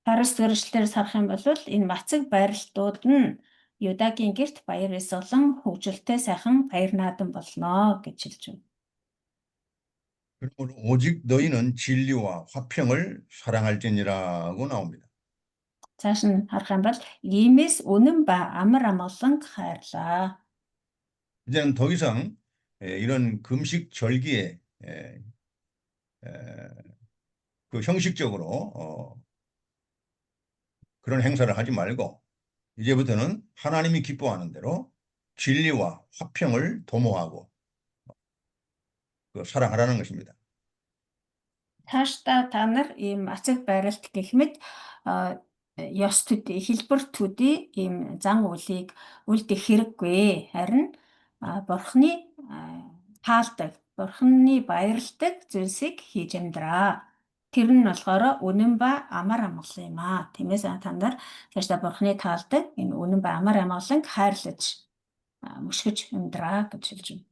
19 дэх сарах юм бол энэ мацаг барилтууд нь Юдагийн гэрт баяр эсгэлэн хөгжилтэй сайхан баяр наадам болно гэж хэлж байна. 그러므로 오직 너희는 진리와 화평을 사랑할지니라고 나옵니다. Цааш нь харах юм бол иймээс үнэн ба амар амгалан хайрлаа. 이제는 더 이상 이런 금식 절기에 그 형식적으로 그런 행사를 하지 말고 이제부터는 하나님이 기뻐하는 대로 진리와 화평을 도모하고 사랑하라는 것입니다. Таашдаа та нар ийм мацаг барилт гэх мэт ёс төдий, хэлбэр төдий ийм зан үйлийг үлдэх хэрэггүй. Харин бурхны таалдаг, бурхны баярладаг зүйлсийг хийж амьдраа. Тэр нь болохоор үнэн ба амар амгалан юм аа. Тиймээс та нар цаашдаа бурхны таалдаг энэ үнэн ба амар амгалан хайрлаж мөшгөж амьдраа гэж хэлж байна.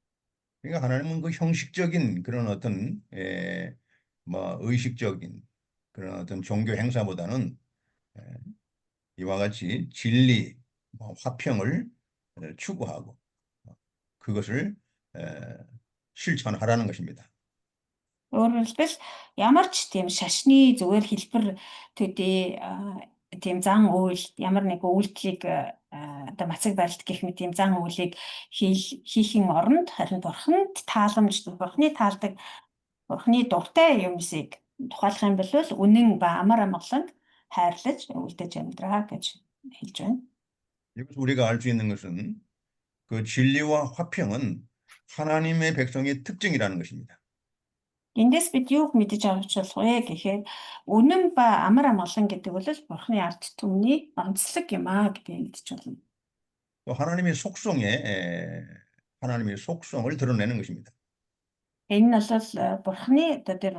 그러니까 하나님은 그 형식적인 그런 어떤 의식적인 그런 어떤 종교 행사보다는 이와 같이 진리, 화평을 추구하고 그것을 실천하라는 것입니다. Өөрөөр хэлбэл ямар ч тийм шашны зүгээр хэлбэр төдий тийм зан үйл ямар нэг үйлдэлийг одоо мацаг барилт гэх мэт тийм зан үйлийг хийхин оронд харин бурханд тааламжтай бурхны таалдаг бурхны дуртай юмсыг тухайлах юм бол үнэн ба амар амгалан хайрлаж үлдэж амьдраа гэж хэлж байна. 여기서 우리가 알 수 있는 것은 그 진리와 화평은 하나님의 백성의 특징이라는 것입니다. Эндээс бид юуг мэдэж авч болох вэ гэхээр үнэн ба амар амгалан гэдэг бол бурхны ард түмний онцлог юм аа гэдгийг мэдэж байна. 또 하나님의 속성을 드러내는 것입니다. Энэ нь бол бурхны одоо тэр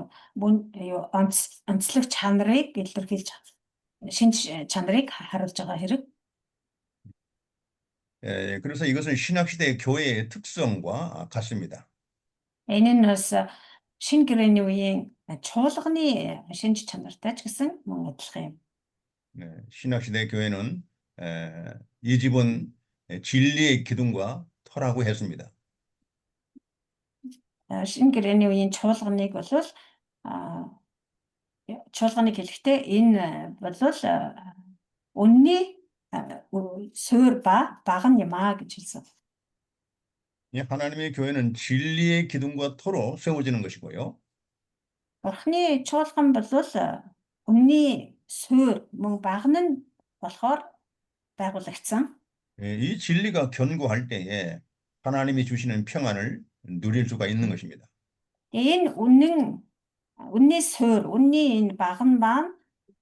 онцлог чанарыг илэрхийлж шинж чанарыг харуулж байгаа хэрэг. 그래서 이것은 신학시대의 교회의 특성과 같습니다. Энэ нь бас шинэ гэрээний үеийн чуулганы шинж чанартай ч гэсэн мөн адилхан юм. 신학시대 교회는 이 집은 진리의 기둥과 터라고 했습니다. Шинэ гэрээний үеийн чуулганыг бол чуулганыг хэлэхдээ энэ бол үнний суурь ба баг нь юм аа гэж хэлсэн. 이 하나님의 교회는 진리의 기둥과 토로 세워지는 것이고요. Бурхны чуулган бол өмнөний суурь мөн баг нь болохоор байгуулагдсан. 이 진리가 견고할 때에 하나님이 주시는 평안을 누릴 수가 있는 것입니다. Энэ үнний суурь, үнний энэ баг нь маань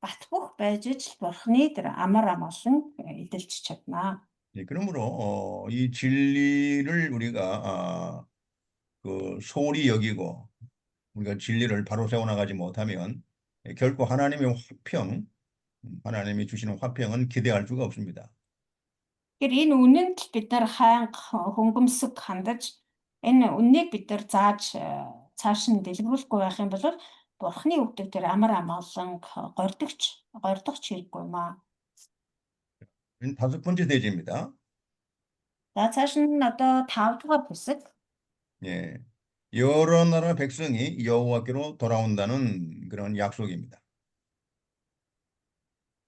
бат бөх байж иж Бурхны тэр амар амгалан эдэлж чаднаа. 그러므로 이 진리를 우리가 소홀히 여기고 우리가 진리를 바로 세워나가지 못하면 결코 하나님의 화평, 하나님이 주시는 화평은 기대할 수가 없습니다. Тэгэхээр энэ үнэнд бид нар хаанх хөнгөмсөг хандаж энэ үннийг бид нар цааш нь дэлгэрүүлэхгүй байх юм бол Бурхны үгдэг тэр амар амгалан гордогч хэрэггүй юм аа. 다섯 번째 대지입니다. За цааш нь одоо 5 дугаар бүсэг. 예, 여러 나라 백성이 여호와께로 돌아온다는 그런 약속입니다.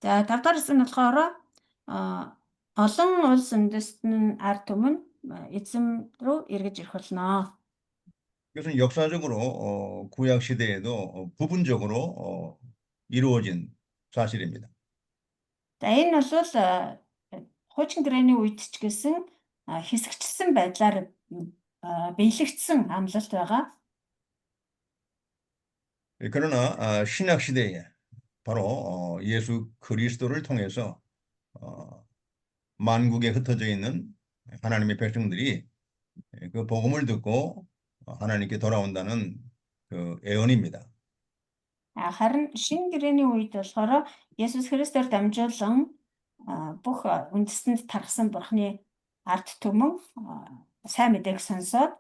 За 5 дугаар бүсэг нь болохоор олон улс үндэстэн ард түмэн эзэм рүү эргэж ирэх болно. 이것은 역사적으로 구약 시대에도 부분적으로 이루어진 사실입니다. За энэ бол хуучин гэрээний үед ч гэсэн хэсэгчсэн байдлаар биелэгдсэн амлалт байгаа. 그러나 신약 시대에 바로 예수 그리스도를 통해서 만국에 흩어져 있는 하나님의 백성들이 그 복음을 듣고 하나님께 돌아온다는 그 예언입니다. Харин шинэ гэрээний үед болохоор Есүс Христээр дамжуулан бүх үндэстэнд тархсан Бурхны ард түмэн сайн мэдээг сонсоод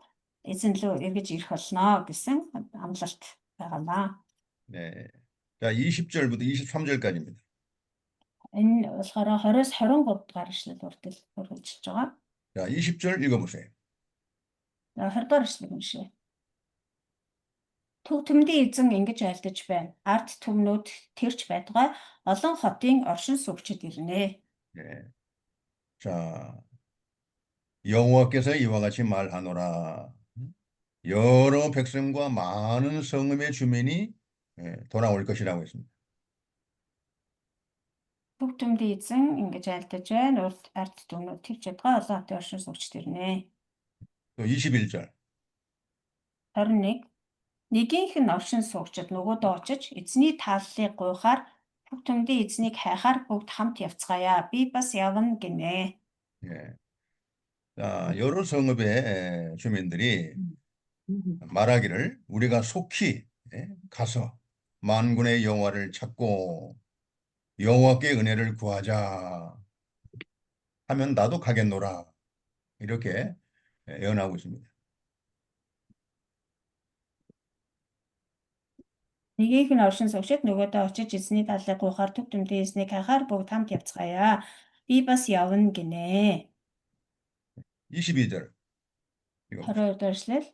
эзэн лөө эргэж ирэх болно гэсэн амлалт байгаамаа. 네. 자, 20절부터 23절까지입니다. Энэ болохоор 20-с 23 дугаар ишлэл үргэлжилж байгаа. 자, 20절 읽어보세요. За 20 дугаар ишлэл уншъя. Төв төмдийн эзэн ингэж айлдаж байна. Ард түмнүүд тэрч байтугай олон хотын оршин суугчид ирнэ. 네. 자, 여호와께서 이와 같이 말하노라. 여러 백성과 많은 성읍의 주민이 돌아올 것이라고 했습니다. Төв төмдийн эзэн ингэж айлдаж байна. Урд ард түмнүүд тэрч байтугай олон хотын оршин суугчид ирнэ. 또 21절. 21. Нэгийнх нь оршин суугчид нөгөөдөө очиж эзний тааллыг гуйхаар төв төмдийн эзнийг хайхаар бүгд хамт явцгаая. Би бас явна гинэ. 예. 자, 여러 성읍의 주민들이 말하기를 우리가 속히 가서 만군의 여호와를 찾고 여호와께 은혜를 구하자 하면 나도 가겠노라. 이렇게 예언하고 있습니다. Нэгийнх нь оршин суугчид нөгөөдөө очиж эзний тааллыг гуйхаар төв төмдийн эзнийг хайхаар бүгд хамт явцгаая. Би бас явна гинэ. 22절. 22 дугаар ишлэл.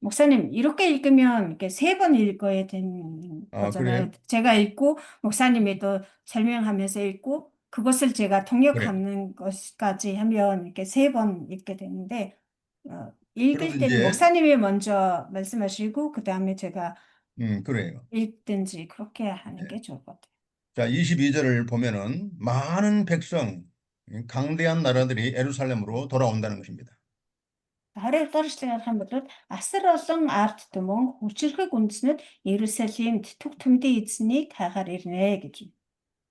목사님, 이렇게 읽으면 이렇게 3번 읽어야 되는 거잖아요. 그래요? 제가 읽고 목사님이 또 설명하면서 읽고 그것을 제가 통역하는 것까지 하면 이렇게 3번 읽게 되는데 읽을 그러면 때는 이제- 목사님이 먼저 말씀하시고 그 다음에 제가 그래요. 읽든지 그렇게 하는 네. 게 좋을 것 같아요. 자, 22절을 보면은 많은 백성, 강대한 나라들이 예루살렘으로 돌아온다는 것입니다. 22 дугаар эшлэгийг харах юм бол асар олон ард түмэн хүчирхэг үндэснүүд Иерусалимд төв төмдийн эзнийг хайхаар ирнэ гэж.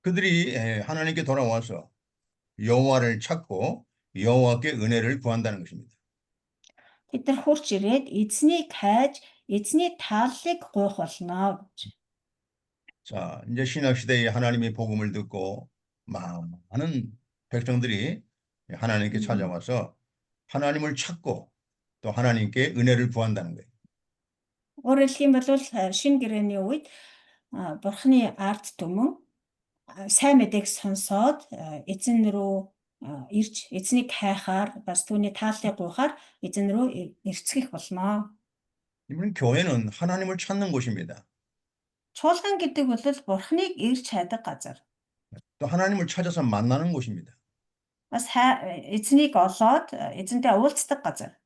그들이 하나님께 돌아와서 여호와를 찾고 여호와께 은혜를 구한다는 것입니다. Тэд нар хурж ирээд эзнийг хайж эзний тааллыг гуйх болно гэж. 자, 이제 신약 시대에 하나님의 복음을 듣고 많은 백성들이 하나님께 찾아와서 하나님을 찾고 또 하나님께 은혜를 구한다는 거예요. Өөрөөр хэлэх юм бол шинэ гэрээний үед Бурхны ард түмэн сайн мэдээг сонсоод эзэн рүү ирж эзнийг хайхаар бас түүний тааллыг гуйхаар эзэн рүү эрцгэх болно. 이번 교회는 하나님을 찾는 곳입니다. Чуулган гэдэг бол Бурхныг ирж хайдаг газар. 또 하나님을 찾아서 만나는 곳입니다. Бас эзнийг олоод эзэнтэй уулздаг газар.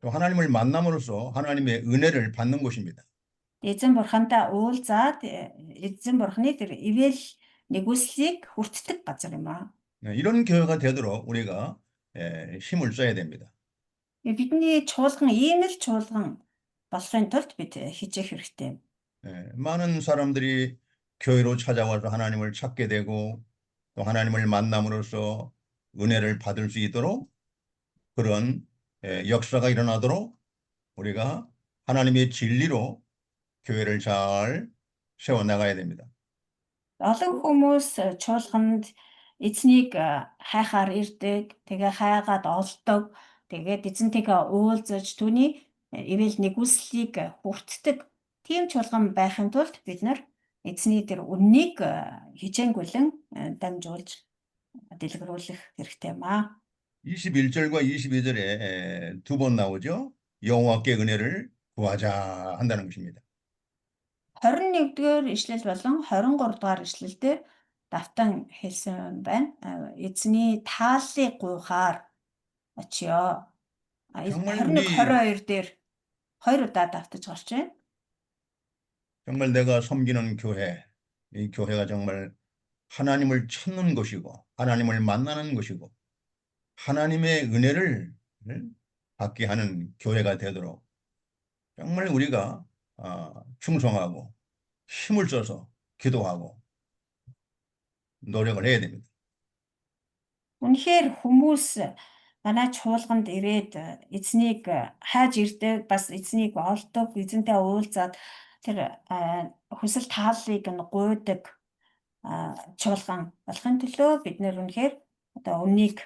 또 하나님을 만남으로써 하나님의 은혜를 받는 곳입니다. Эзэн бурхантай уулзаад эзэн бурханы тэр ивэл нэгүслийг хүртдэг газар юм аа. 이런 교회가 되도록 우리가 힘을 써야 됩니다. Бидний чуулган ийм л чуулган болохын тулд бид хичээх хэрэгтэй. 많은 사람들이 교회로 찾아와서 하나님을 찾게 되고 또 하나님을 만남으로써 은혜를 받을 수 있도록 그런 역사가 일어나도록 우리가 하나님의 진리로 교회를 잘 세워나가야 됩니다. Олон хүмүүс чуулганд эзнийг хайхаар ирдэг, тэгээ хайгаад олдог, тэгээд эзэнтэйгээ уулзаж түүний ивэл нэгүслийг хүртдэг. Тийм чуулган байхын тулд бид нар эзний тэр үннийг хичээнгүйлэн дамжуулж дэлгэрүүлэх хэрэгтэй юм аа. 21절과 22절에 두 번 나오죠. 여호와께 은혜를 구하자 한다는 것입니다. 21-р ишлэл болон 23-р ишлэлдэр давтан хэлсэн байна. Эзний тааллыг гуйхаар очиё. 정말 21, 22 дээр 2 удаа давтаж гарч байна. 정말 내가 섬기는 교회, 이 교회가 정말 하나님을 찾는 곳이고 하나님을 만나는 곳이고 하나님의 은혜를 받게 하는 교회가 되도록 정말 우리가 충성하고 힘을 써서 기도하고 노력을 해야 됩니다. Үнэхээр хүмүүс манай чуулганд ирээд эзнийг хайж ирдэг, бас эзнийг олдог, эзэнтэй уулзаад тэр хүсэл тааллыг нь гуйдаг чуулган болохын төлөө бид нэр үнэхээр одоо үннийг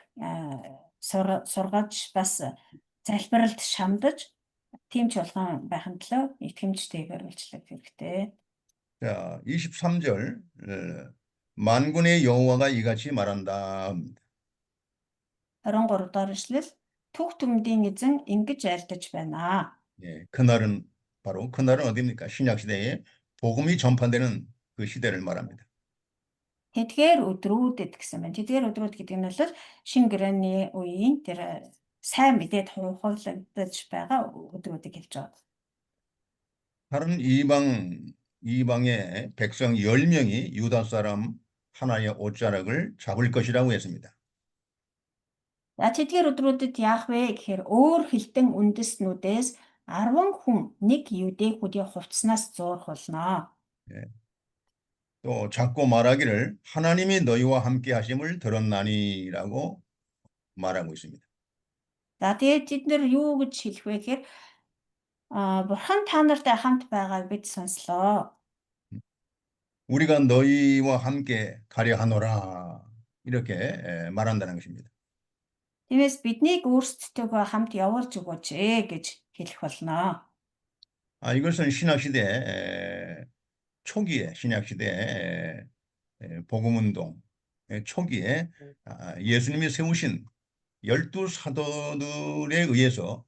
сургаж бас залбиралд шамдаж тийм чуулган байхын төлөө итгэмжтэйгээр үйлчлэх хэрэгтэй. 자, 23절 만군의 여호와가 이같이 말한다. 23 дахь ишлэл түг түмдийн эзэн ингэж айлдаж байна. 예, 그날은 바로 그날은 어디입니까? 신약 시대에 복음이 전파되는 그 시대를 말합니다. Тэдгээр өдрүүдэд гэсэн байна. Тэдгээр өдрүүд гэдэг нь бол шинэ гэрээний үеийн тэр сайн мэдээд хувьхойлогдож байгаа өдрүүдийг хэлж байгаа. 다른 이방의 백성 10명이 유다 사람 하나의 옷자락을 잡을 것이라고 했습니다. Тэдгээр өдрүүдэд яах вэ гэхээр өөр хилтэн үндэстнүүдээс 10 хүн нэг юдэхүүдийн хувцснаас зуурх болно. 또 자꾸 말하기를 하나님이 너희와 함께 하심을 들었나니라고 말하고 있습니다. За тэгээд тэд нэр юу гэж хэлэх вэ гэхээр бурхан та нартай хамт байгааг бид сонслоо. 우리가 너희와 함께 가려 하노라 이렇게 말한다는 것입니다. Тиймээс биднийг өөрсдөлтөөгөө хамт явуулж өгөөч гэж хэлэх болно. 이것은 신약시대 초기에 신약시대 복음운동 초기에 예수님이 세우신 12 사도들에 의해서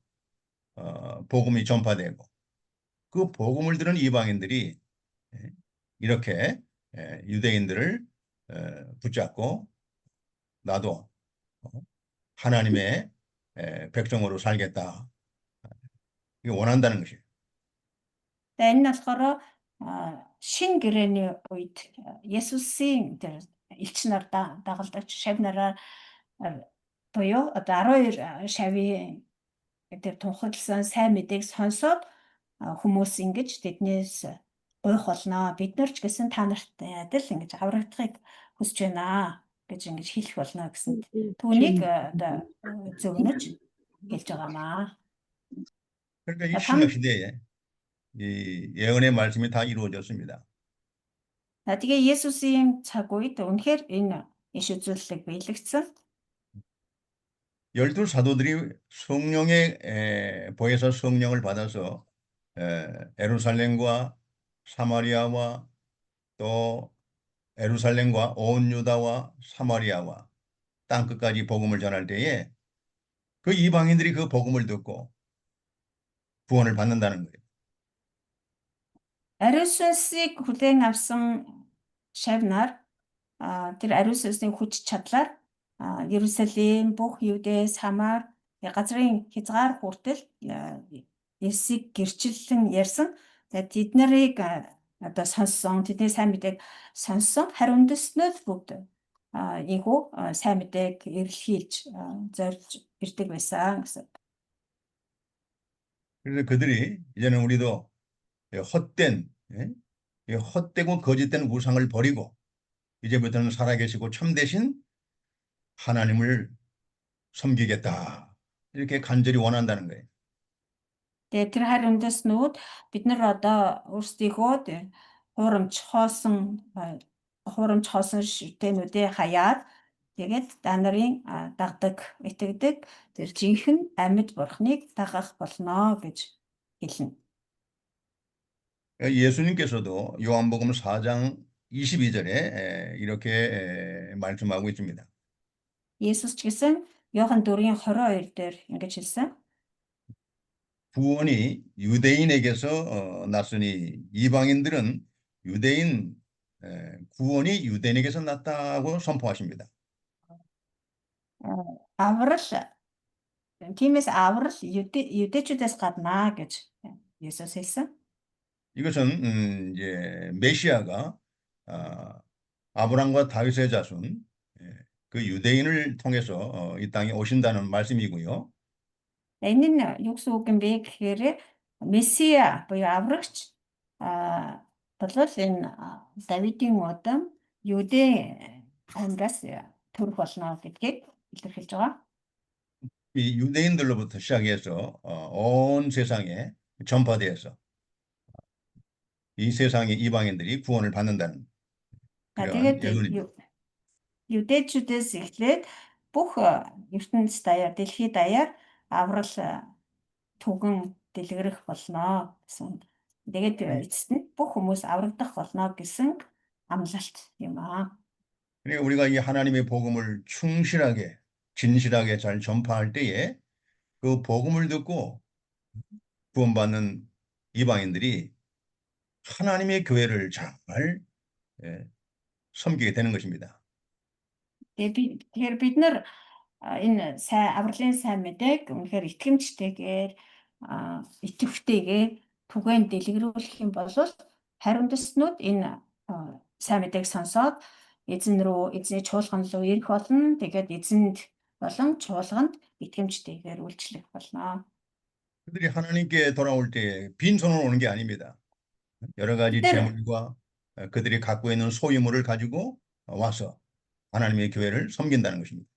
복음이 전파되고 그 복음을 들은 이방인들이 이렇게 유대인들을 붙잡고 나도 하나님의 백성으로 살겠다. 이거 원한다는 것이에요. Энэ нь болохоор шинэ гэрээний үед Есүсийн тэр элч нар дагалдагч шав нараар буюу одоо 12 шавийн тэр тунхагласан сайн мэдээг сонсоод хүмүүс ингэж тэднээс гуйх болно. Бид нар ч гэсэн та нартай адил ингэж аврагдахыг хүсэж байна гэж ингэж хэлэх болно гэсэн түүнийг одоо зөвнөж хэлж байгаамаа. 그러니까 이 신약시대에 이 예언의 말씀이 다 이루어졌습니다. Тэгээ Есүсийн цаг үед үнэхээр энэ иш үзүүлэлтийг биелэгдсэн. 12 사도들이 성령의 보혜사 성령을 받아서 예루살렘과 사마리아와 또 예루살렘과 온 유다와 사마리아와 땅끝까지 복음을 전할 때에 그 이방인들이 그 복음을 듣고 구원을 받는다는 거예요. Ариун сүнсийг хүлээн авсан шав нар тэр ариун сүнсний хүч чадлаар Ерүсалим, бүх Юдэ, Самар газрын хязгаар хүртэл Есийг гэрчлэн ярьсан. Тэд нарыг одоо сонссон, тэдний сайн мэдээг сонссон. Харин үндэстнүүд бүгд ийхүү сайн мэдээг эрэлхийлж зорж ирдэг байсан гэсэн. 그래서 그들이 이제는 우리도 헛된, 이 헛되고 거짓된 우상을 버리고 이제부터는 살아계시고 참되신 하나님을 섬기겠다. 이렇게 간절히 원한다는 거예요. Тэгээ тэр харь үндэснүүд бид нар одоо өөрсдийнхөө хуурамч хоосон шүтэнүүдээ хаяад тэгээд та нарын дагдаг, итгэдэг тэр жинхэнэ амьд бурхныг дагах болно гэж хэлнэ. 예수님께서도 요한복음 4장 22절에 이렇게 말씀하고 있습니다. Есүс ч гэсэн Иохан 4:22 дээр ингэж хэлсэн. 구원이 유대인에게서 났으니 이방인들은 구원이 유대인에게서 났다고 선포하십니다. Тиймээс аврал юдэчүүдээс гаднаа гэж Есүс хэлсэн. 이것은 이제 메시아가 아브람과 다윗의 자손 그 유대인을 통해서 이 땅에 오신다는 말씀이고요. Энэ нь юу гэсэн үг юм бэ гэхээр Месиа буюу аврагч болвол энэ Давидын удам Юдэ аймраас төрөх болно гэдгийг илэрхийлж байгаа. 이 유대인들로부터 시작해서 온 세상에 전파되어서 이 세상의 이방인들이 구원을 받는다는 그런 예언입니다. Юдэчүүдээс эхлээд бүх ертөнцийн даяар, дэлхийд даяар аврал түгэн дэлгэрэх болно гэсэн. Тэгээд эцэст нь бүх хүмүүс аврагдах болно гэсэн амлалт юм аа. 그러니까 우리가 이 하나님의 복음을 충실하게, 진실하게 잘 전파할 때에 그 복음을 듣고 구원받는 이방인들이 하나님의 교회를 잘 섬기게 되는 것입니다. Тэгэхээр бид нар энэ авралын сайн мэдээг үнэхээр итгэмжтэйгээр итгэвтэйгээр түгээн дэлгэрүүлэх юм бол харь үндэстнүүд энэ сайн мэдээг сонсоод эзний чуулган руу ирэх болно. Тэгээд эзэнд болон чуулганд итгэмжтэйгээр үйлчлэх болно. 그들이 하나님께 돌아올 때 빈손으로 오는 게 아닙니다. 여러 가지 재물과 그들이 갖고 있는 소유물을 가지고 와서 하나님의 교회를 섬긴다는 것입니다.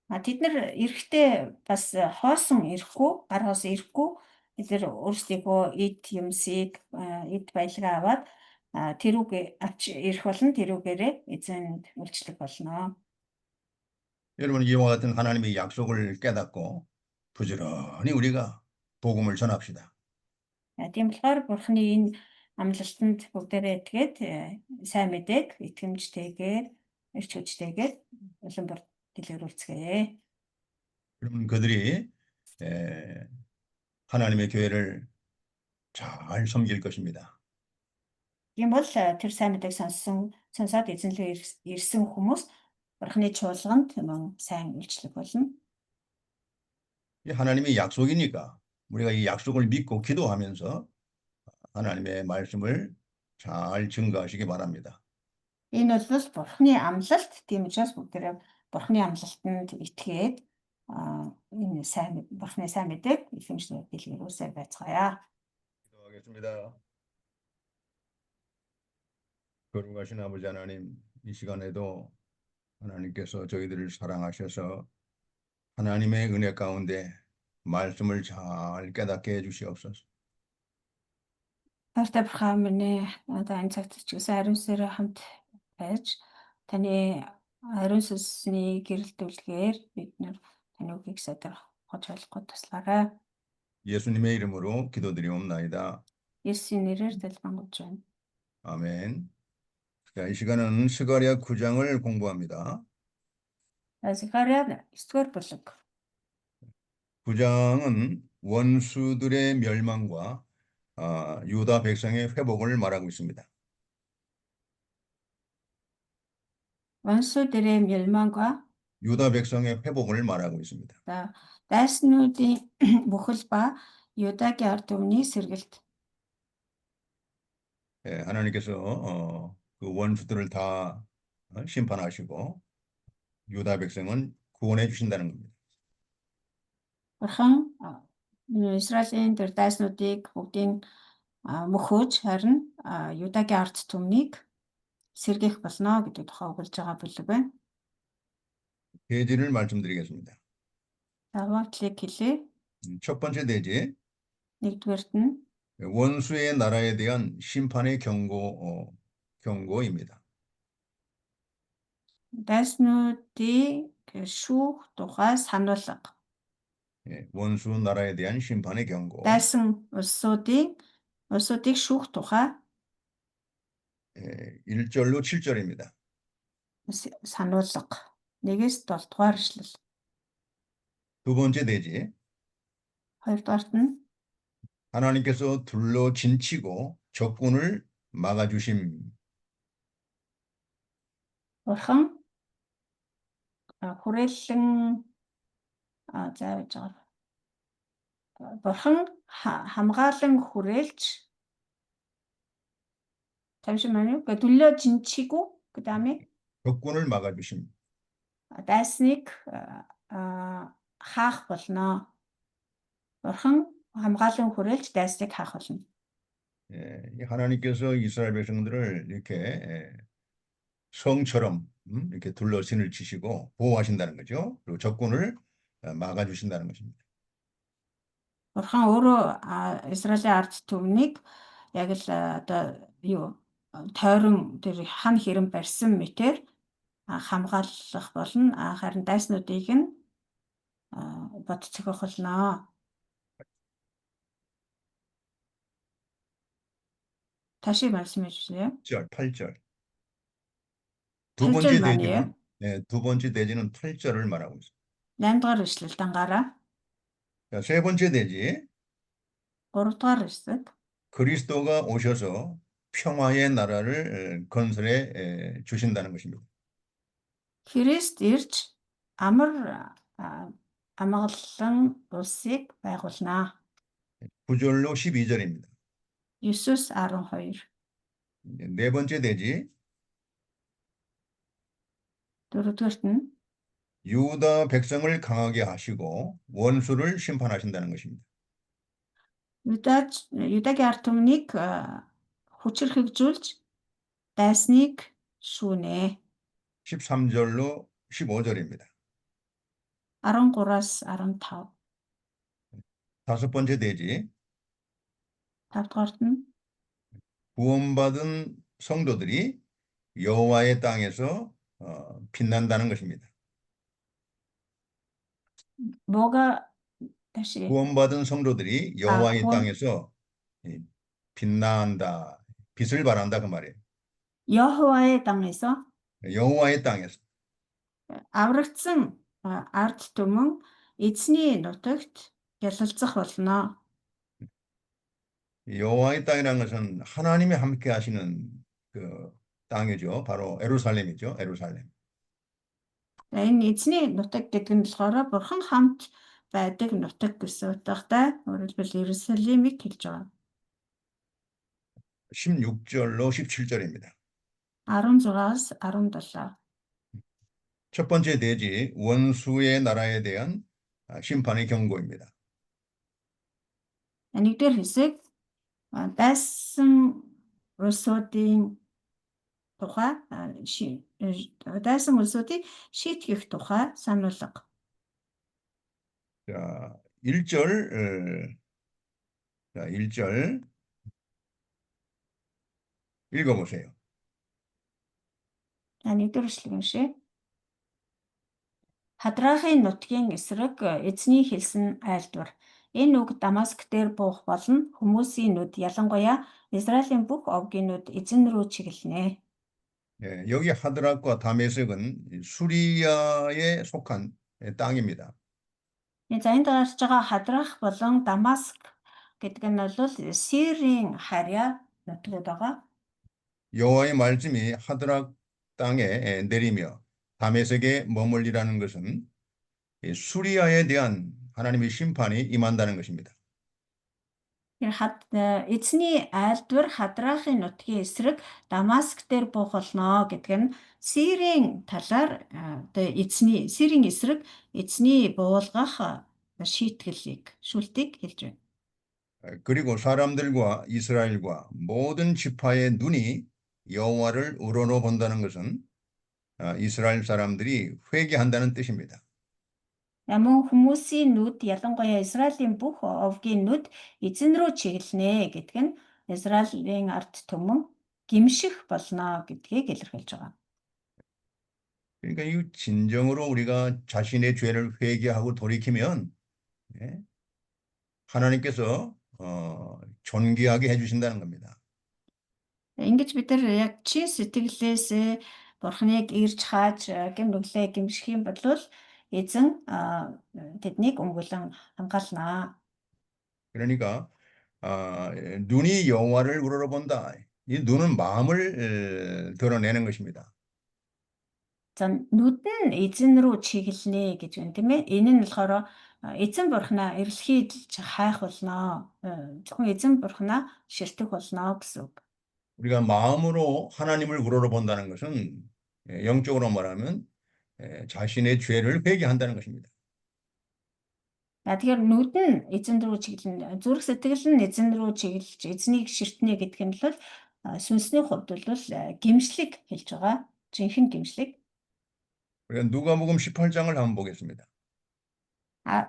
Тэд нар эрэхтэй бас хоосон ирэхгүй, гар хоосон ирэхгүй. Бид нар өөрсдийнхөө эд юмсыг, эд баялгаа аваад тэрүүгээ авч ирэх болон тэрүүгээрээ эзэнд үйлчлэх болно. 여러분 이와 같은 하나님의 약속을 깨닫고 부지런히 우리가 복음을 전합시다. Тийм болохоор Бурхны энэ амлалтанд бүгдээрээ итгээд сайн мэдээг итгэмжтэйгээр, эрч хүчтэйгээр улам бүр дэлгэрүүлцгээе. 그러면 그들이 하나님의 교회를 잘 섬길 것입니다. Тийм бол тэр сайн мэдээг сонсоод эзэнлээ ирсэн хүмүүс Бурхны чуулганд мөн сайн үйлчлэх болно. 이 하나님의 약속이니까 우리가 이 약속을 믿고 기도하면서 하나님의 말씀을 잘 증거하시기 바랍니다. Энэ бол Бурхны амлалт, тийм учраас бүгдээрээ Бурхны амлалтанд итгээд энэ Бурхны сайн мэдээг ихэвчлэн дэлгэрүүлсээр байцгаая. 기도하겠습니다. 거룩하신 아버지 하나님, 이 시간에도 하나님께서 저희들을 사랑하셔서 하나님의 은혜 가운데 말씀을 잘 깨닫게 해주시옵소서. Хайртай бурхан минь одоо энэ цагт ч гэсэн ариун сүнсээр хамт байж таны ариун сүнсний гэрэлтүүлгээр бид нар таны үгийг сайдруулах ойлгохгүй туслаарай. 예수님의 이름으로 기도드리옵나이다. Есүсийн нэрээр залбирanгуйж байна. 아멘. 자, 이 시간은 스가랴 9장을 공부합니다. Захария 9-р бүлэг. 9장은 원수들의 멸망과 유다 백성의 회복을 말하고 있습니다. 원수들의 멸망과 유다 백성의 회복을 말하고 있습니다. 다스누드의 무클과 유다의 아르토니 스르길트. 예, 하나님께서 그 원수들을 다 심판하시고 유다 백성은 구원해 주신다는 겁니다. Бурхан Израилийн тэр дайснуудыг бүгдийг мөхөөж харин Юдагийн ард түмнийг сэргээх болно гэдэг тухай өгүүлж байгаа бүлэг байна. 대지를 말씀드리겠습니다. Даваатлыг хэлээ. 첫 번째 대지, Нэгдүгээрт нь 원수의 나라에 대한 심판의 경고입니다. дайснуудыг шүүх тухай сануулга. 예, 원수 나라에 대한 심판의 경고. Дайсан улсуудыг шүүх тухай 1절로 7절입니다. сануулга. 1-7 дугаар ишлэл. 두 번째 대지, Хоёрдугаарт нь 하나님께서 둘로 진치고 적군을 막아주심. Бурхан хүрээлэн заавж байгаа. Бурхан хамгаалan хүрээлж 잠시만요. 둘러 진치고 그다음에 적군을 막아주심. дайсныг хаах болно. Бурхан хамгаалan хүрээлж дайсныг хаах болно. 예, 하나님께서 이스라엘 백성들을 이렇게 성처럼 이렇게 둘러 신을 치시고 보호하신다는 거죠. 그리고 적군을 막아주신다는 것입니다. Бурхан өөрөө Израилийн ард түмнийг яг л одоо юу тойрон тэр хан хэрэм барьсан мэтэр хамгаалах болно. Харин дайснуудыг нь бод цохих болно. 다시 말씀해 주세요. 8절. 두 번째 대지는 8절을 말하고 있습니다. 8-р эшлэлд ангараа. 자, 세 번째 대지. 3-р эшлэл. 그리스도가 오셔서 평화의 나라를 건설해 주신다는 것입니다. Христ ирж амар амгалан улсыг байгуулнаа. 9절로 12절입니다. 9-12. 네 번째 대지. 4-р нь 유다 백성을 강하게 하시고 원수를 심판하신다는 것입니다. Юдагийн ард түмнийг хүчрхэгжүүлж дайсныг шүүнэ. 13절로 15절입니다. 13-аас 15. 다섯 번째 대지. 5-р нь 구원받은 성도들이 여호와의 땅에서 빛난다는 것입니다. 뭐가 다시 구원받은 성도들이 여호와의 땅에서 빛난다, 빛을 발한다 그 말이에요. 여호와의 땅에서 여호와의 땅에서 аврагдсан ард түмэн эзний нутагт ялалцах болно. 여호와의 땅이라는 것은 하나님이 함께 하시는 그 땅이죠. 바로 예루살렘이죠. 예루살렘. Энэ эзний нутаг гэдэг нь болохоор бурхан хамт байдаг нутаг гэсэн утгатай. Өөрөлдвөл Иерусалимыг хэлж байгаа. 16절로 17절입니다. 16-аас 17. 첫 번째 대지 원수의 나라에 대한 심판의 경고입니다. Нэгдүгээр хэсэг дайсан улсуудын тухай дайсан улсуудыг шийтгэх тухай сануулга. 자, 1절 읽어보세요. Нэгдүгээр эшлэг уншъя. Хадраахын нутгийн эсрэг эзний хэлсэн айлдвар. Энэ үг Дамаск дээр буух болно. Хүмүүсийн нүд ялангуяа Израилийн бүх овгийн нүд эзэн рүү чиглэнэ. 예, 여기 하드락과 다메섹은 수리아에 속한 땅입니다. За энд гарч байгаа Хадрах болон Дамаск гэдэг нь бол Сирийн харьяа нутгууд байгаа. 여호와의 말씀이 하드락, 땅에 내리며 다메섹에 머물리라는 것은 이 수리아에 대한 하나님의 심판이 임한다는 것입니다. Эзний айлдвар Хадраахын нутгийн эсрэг Дамаск дээр буух болно гэдэг нь Сирийн талаар Сирийн эсрэг эзний буулгах шүүлтийг хэлж байна. 그리고 사람들과 이스라엘과 모든 지파의 눈이 여호와를 우러러본다는 것은 이스라엘 사람들이 회개한다는 뜻입니다. Мөн хүмүүсийн нүд ялангуяа Израилийн бүх овгийн нүд эзэн рүү чиглэнэ гэдэг нь Израилийн ард түмэн гимших болно гэдгийг илэрхийлж байгаа. 그러니까 이 진정으로 우리가 자신의 죄를 회개하고 돌이키면 하나님께서 존귀하게 해주신다는 겁니다. Ингэж бид нар яг чин сэтгэлээсээ Бурхныг ирж хааж гэмнүглээ гимших юм бол эзэн тэднийг өмгөөлөн хамгаална. 그러니까 눈이 여호와를 우러러본다. 이 눈은 마음을 드러내는 것입니다. За нүд нь эзэн рүү чиглэнэ гэж байна тийм ээ. Энэ нь болохоор эзэн бурхнаа эрэлхийлж хайх болно. Зөвхөн эзэн бурхнаа ширтэх болно гэсэн үг. 우리가 마음으로 하나님을 우러러본다는 것은 영적으로 말하면 자신의 죄를 회개한다는 것입니다. Тэгэхээр нүд нь эзэн рүү чиглэн, зүрх сэтгэл нь эзэн рүү чиглэж эзнийг ширтнэ гэдэг нь бол сүнсний хувьд бол гимшлиг хэлж байгаа. Жинхэнэ гимшлиг. 우리가 누가복음 18장을 한번 보겠습니다.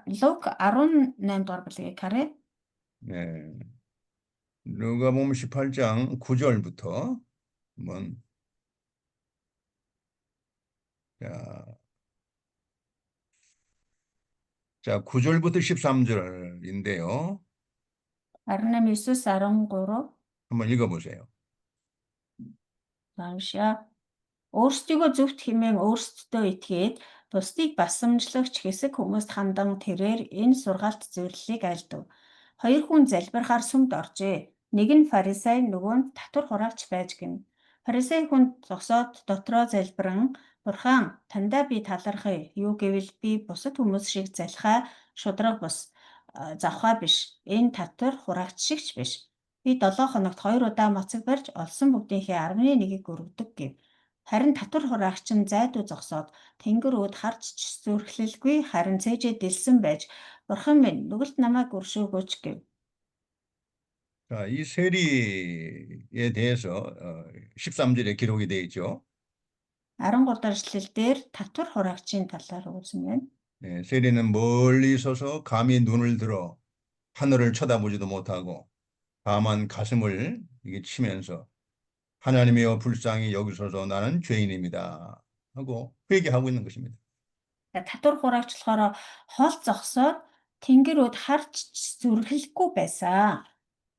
Лук 18 дугаар бүлгийг харъя. 네. 누가복음 18장 9절부터 한번 자 9절부터 13절인데요. 18-9-13 한번 읽어보세요. Уншаа. Өөрсдийгөө зөвхт хэмээн өөрсдөдөө итгээд бусдыг басамжлагч хэсэг хүмүүст хандан тэрээр энэ сургаалт зөвлөлийг айлдав. Хоёр хүн залбирахаар сүмд оржээ. Нэг нь фарисей, нөгөө нь татвар хураагч байж гэнэ. Фарисей хүнд зогсоод дотроо залбиран "Бурхан, таньдаа би талархъя. Юу гэвэл би бусад хүмүүс шиг залхаа, шударга бус завхаа биш. Энэ татвар хураагч шигч биш. Би 7 хоногт 2 удаа мацаг барьж олсон бүгдийнхээ 11-ийг өргөдөг" гэв. Харин татвар хураагч нь зайдуу зогсоод тэнгэр үүд харж ч зүрхлэлгүй, харин цээжээ дэлсэн байж "Бурхан минь, нүгэлт намайг өршөөгөөч" гэв. 자, 이 세리에 대해서 13절에 기록이 되어 있죠. 13 дахь эшлэлдэр татвар хураагчийн талаар өгсөн байна. 네, 세리는 멀리 서서 감히 눈을 들어 하늘을 쳐다보지도 못하고 다만 가슴을 이게 치면서 하나님이여 불쌍히 여기소서 나는 죄인입니다 하고 회개하고 있는 것입니다. Татвар хураагч болохоор хол зогсоод тэнгэр үүд харж зүрхлэхгүй байсан.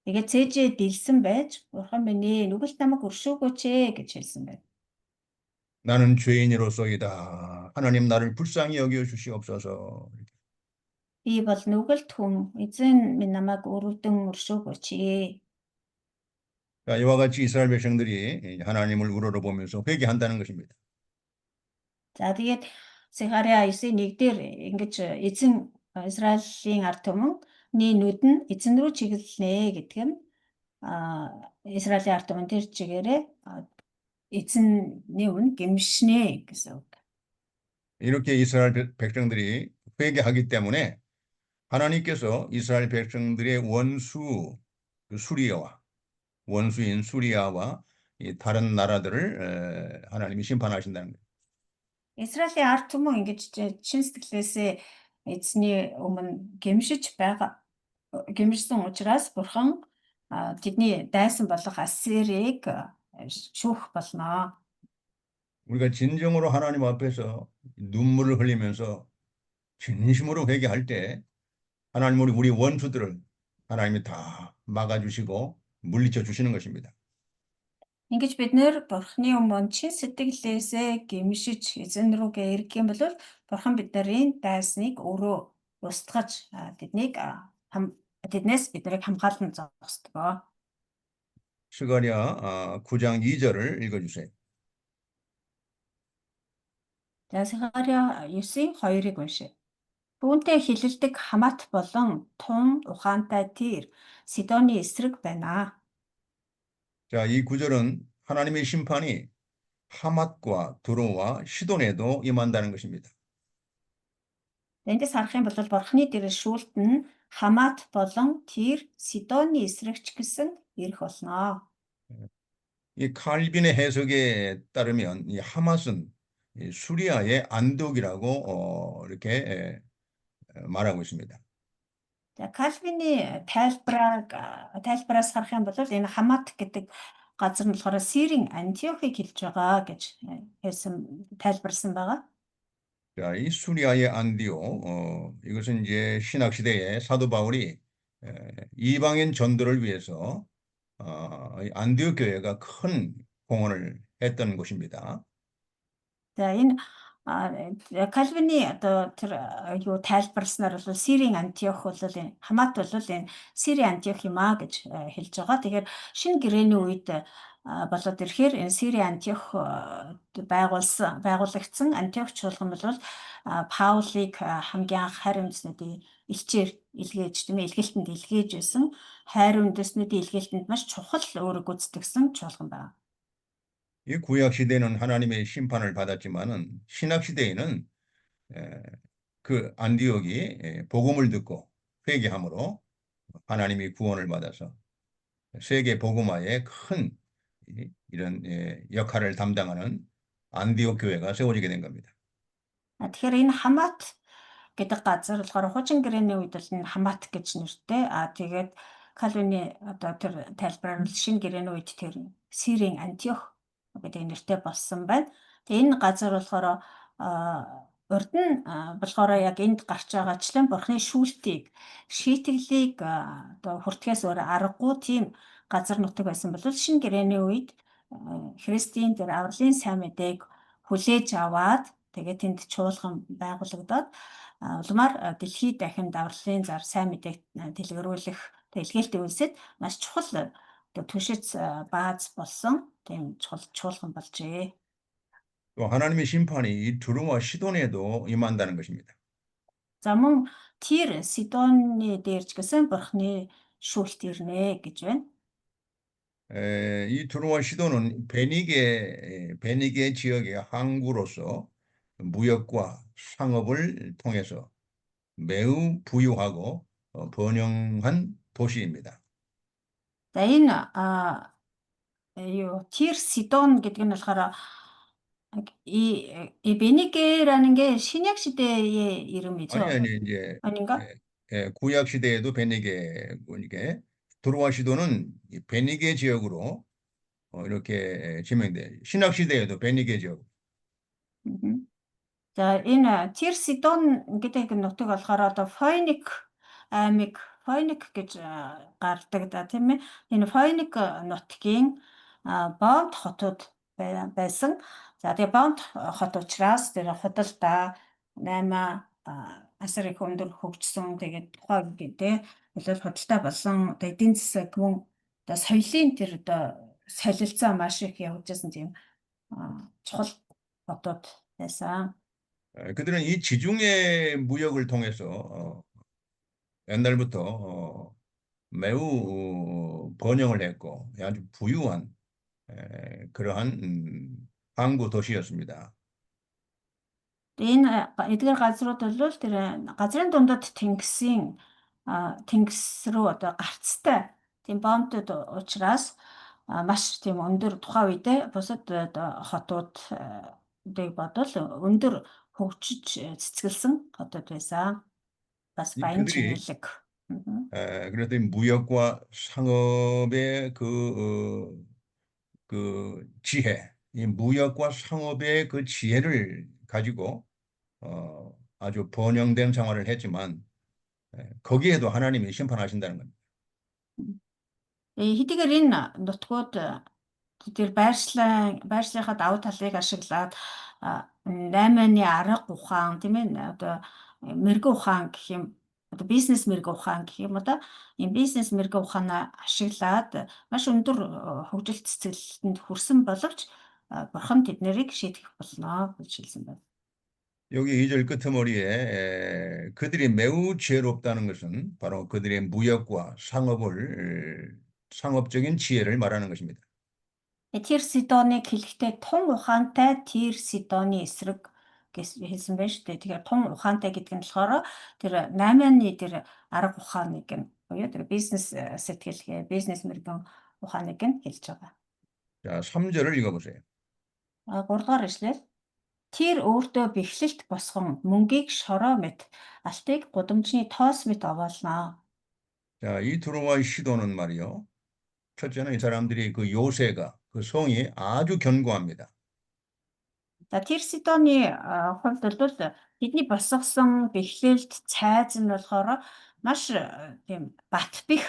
Тэгээд цээжээ дэлсэн байж "Бурхан минь ээ, нүгэлт намайг өршөөгөөч" гэж хэлсэн байна. 나는 죄인으로소이다. 하나님 나를 불쌍히 여겨 주시옵소서. Би бол нүгэлт хүм. Эзэн минь намайг өрөвдөн өршөөгөөч. 자, 이와 같이 이스라엘 백성들이 하나님을 우러러보면서 회개한다는 것입니다. За тэгээд Сехария 9:1 дээр ингэж эзэн Израилийн ард түмний нүд нь эзэн рүү чиглэлнэ гэдэг нь Израилийн ард түмэн тэр чигээрээ эзэнний өмнө гэмшнэ гэсэн үг. 이렇게 이스라엘 백성들이 회개하기 때문에 하나님께서 이스라엘 백성들의 원수인 수리아와 이 다른 나라들을 하나님이 심판하신다는 거예요. Израилийн ард түмэн ингэж чин сэтгэлээсээ эзний өмнө гэмшсэн учраас Бурхан тэдний дайсан болох Ассирийг шүүх болно. 우리가 진정으로 하나님 앞에서 눈물을 흘리면서 진심으로 회개할 때 하나님은 우리 원수들을 하나님이 다 막아주시고 물리쳐 주시는 것입니다. Ингэж бид нэр Бурханы өмнө чин сэтгэлээсээ гэмшиж эзэн рүүгээ ирэх юм бол Бурхан бидний дайсныг өөрөө устгаж тэднээс биднийг хамгаалан зогсдог. 스가랴 9장 2절을 읽어주세요. За Захария 9:2-ыг уншъя. Түүнтэй хилэлдэг Хамат болон тун ухаантай Тир Сидоны эсрэг байна. 자, 이 구절은 하나님의 심판이 하맛과 두로와 시돈에도 임한다는 것입니다. Эндээс харах юм бол Бурхны дэрэл шүүлт нь Хамат болон Тир Сидоны эсрэгч гэсэн ирэх болно. 이 칼빈의 해석에 따르면 이 하맛은 이 수리아의 안독이라고 이렇게 말하고 있습니다. За Кальвины тайлбараас харах юм бол энэ Хамат гэдэг газар нь болохоор Сирийн Антиохийг хэлж байгаа гэж тайлбарласан байгаа. 자, 이 수리아의 안디오, 이것은 이제 신학 시대에 사도 바울이 이방인 전도를 위해서 이 안디옥 교회가 큰 공헌을 했던 곳입니다. За энэ Кальвины одоо тэр юу тайлбарснаар бол Сирийн Антиох бол энэ Хамат бол энэ Сирийн Антиох юм аа гэж хэлж байгаа. Тэгэхээр шинэ гэрээний үед болоод ирэхээр энэ Сирийн Антиох байгуулагдсан Антиох чуулган бол Паулыг хамгийн анх хайр үндэстнүүдийн элчээр илгээж тийм ээ илгээлтэнд илгээж байсан хайр үндэстнүүдийн илгээлтэнд маш чухал үүрэг гүйцэтгэсэн чуулган байна. 이 구약 시대는 하나님의 심판을 받았지만은 신약 시대에는 그 안디옥이 복음을 듣고 회개함으로 하나님이 구원을 받아서 세계 복음화에 큰 이런 역할을 담당하는 안디옥 교회가 세워지게 된 겁니다. Тэгэхээр энэ Хамат гэдэг газар болохоор хуучин гэрээний үед бол энэ Хамат гэж нэртэй. Тэгээд Кальвины одоо тэр тайлбараар бол шинэ гэрээний үед тэр Сирийн Антиох гэдэг нэртэй болсон байна. Тэгээ энэ газар болохоор урд нь болохоор яг энд гарч байгаачлан Бурхны шүүлтийг шийтгэлийг одоо хүртгэхээс өөр аргагүй тийм газар нутаг байсан бол шинэ гэрээний үед Христийн тэр авралын сайн мэдээг хүлээж аваад тэгээд тэнд чуулган байгуулагдаад улмаар дэлхийд дахин авралын зар сайн мэдээг дэлгэрүүлэх илгээлтийн үйлсэд маш чухал түшиц бааз болсон тийм чуулган болжээ. 또 하나님의 심판이 이 두루와 시돈에도 임한다는 것입니다. За мөн Тир Сидоны дээрч гэсэн Бурхны шүүлт ирнэ гэж байна. 이 두루와 시돈은 베니게 지역의 항구로서 무역과 상업을 통해서 매우 부유하고 번영한 도시입니다. За энэ Тир Сидон гэдэг нь болохоор 이 베니게라는 게 신약 시대의 이름이죠. 아니 이제 아닌가? 구약 시대에도 베니게 두루와 시돈은 베니게 지역으로 이렇게 지명돼. 신약 시대에도 베니게 지역. За энэ Тир Сидон гэдэг нутаг болохоор одоо Фойник аймаг Фойник гэж гардаг да тийм ээ. Энэ Фойник нутгийн Бонт хотод байсан. За тэгээ Бонт хот учраас тэр худалдаа 8 асар их өндөр хөгжсөн тэгээд тухайн гэдэг бол худалдаа болсон одоо эдийн засаг мөн одоо соёлын тэр одоо солилцоо маш их явж байсан тийм чухал хотод байсан. 그들은 이 지중해 무역을 통해서 옛날부터 매우 번영을 했고 아주 부유한 그러한 항구 도시였습니다. Энэ эдгээр газрууд бол тэр газрын дундад тэнгис рүү одоо гарцтай тийм бомтод учраас маш тийм өндөр тухайн үедээ бусад хотууд бодвол өндөр хөгжиж цэцгэлсэн хотод байсан. бас баян чингэлэг. 그래서 무역과 상업의 그 지혜, 이 무역과 상업의 그 지혜를 가지고 아주 번영된 생활을 했지만 거기에도 하나님이 심판하신다는 겁니다. Хэдийгээр энэ нутгууд тэр байршлынхаа давуу талыг ашиглаад 8-ны арга ухаан тийм ээ одоо мэрэгэн ухаан гэх юм одоо бизнес мэрэгэн ухаан гэх юм одоо энэ бизнес мэрэгэн ухаанаа ашиглаад маш өндөр хөгжил цэцгэлтэнд хүрсэн боловч бурхан тэднийг шийдэх болно гэж хэлсэн байна. 여기 2절 끄트머리에 그들이 매우 지혜롭다는 것은 바로 그들의 무역과 상업적인 지혜를 말하는 것입니다. Тэр Сидоныг хэлэхдээ тун ухаантай тэр Сидоны эсрэг хэлсэн байна шүү дээ. Тэгэхээр тун ухаантай гэдэг нь болохоор тэр 8-ны тэр арга ухааныг нь буюу тэр бизнес сэтгэлгээ, бизнес мэрэгэн ухааныг нь хэлж байгаа. 자, 3절을 읽어보세요. 3 дугаар ишлэл. Тэр өөртөө бэхлэлт босгон мөнгийг шороо мэт алтыг гудамжны тоос мэт овоолноо. 자, 이 두로와 시도는 말이요. 첫째는 이 사람들이 그 요새가 그 성이 아주 견고합니다. За тэр Сидоны хувьд бол бидний босгосон бэхлэлт цайз нь болохоор маш тийм бат бэх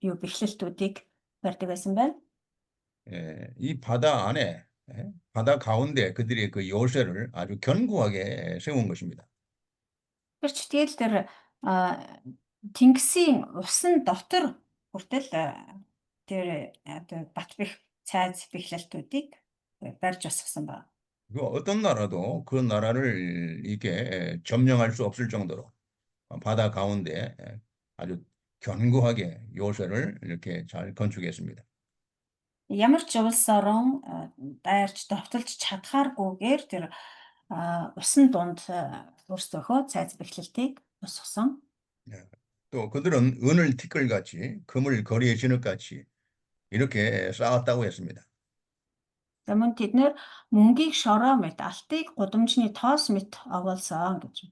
юу бэхлэлтүүдийг барьдаг байсан байна. 이 바다 안에, 바다 가운데 그들이 그 요새를 아주 견고하게 세운 것입니다. Тэрч тэгэл тэр Тэнгисийн усан дотор хүртэл тэр бат бэх цайз бэхлэлтүүдийг барьж босгосон байна. 그 어떤 나라도 그 나라를 이렇게 점령할 수 없을 정도로 바다 가운데 아주 견고하게 요새를 이렇게 잘 건축했습니다. Ямар ч улс орон дайрч довтолж чадхааргүйгээр тэр усан дунд өөрсдийнхөө цайз бэхлэлтийг босгосон. 또 그들은 은을 티끌같이 금을 거리에 진흙같이 이렇게 쌓았다고 했습니다. За мөн тэд нэр мөнгийг шороо мэт алтыг гудамжны тоос мэт овоолсон гэж.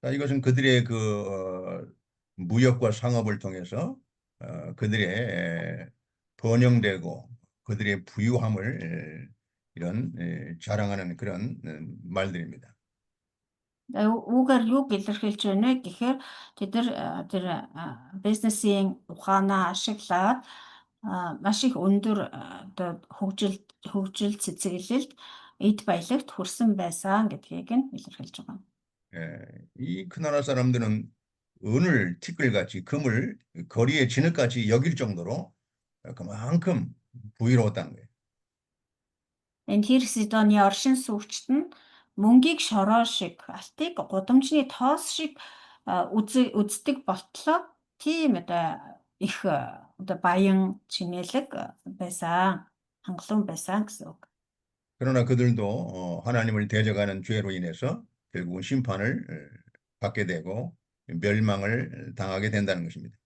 자, 이것은 그들의 그 무역과 상업을 통해서 그들의 번영되고 그들의 부유함을 이런 자랑하는 그런 말들입니다. Үүгээр юу илэрхийлж байна вэ гэхээр тэд нар тэр бизнесийн ухаанаа ашиглаад маш их өндөр одоо хөгжил цэцэглэлд эд баялагт хүрсэн байсан гэдгийг нь илэрхийлж байгаа. 이 그 나라 사람들은 은을 티끌같이 금을 거리에 진흙같이 여길 정도로 그만큼 부유로웠다는 거예요. Энэ тэр Сидоны оршин суугчид нь мөнгийг шороо шиг, алтыг гудамжны тоос шиг үздэг болтлоо тийм одоо их одоо баян чинэлэг байсан, хангалуун байсан гэсэн үг. 그러나 그들도 하나님을 대적하는 죄로 인해서 결국은 심판을 받게 되고 멸망을 당하게 된다는 것입니다.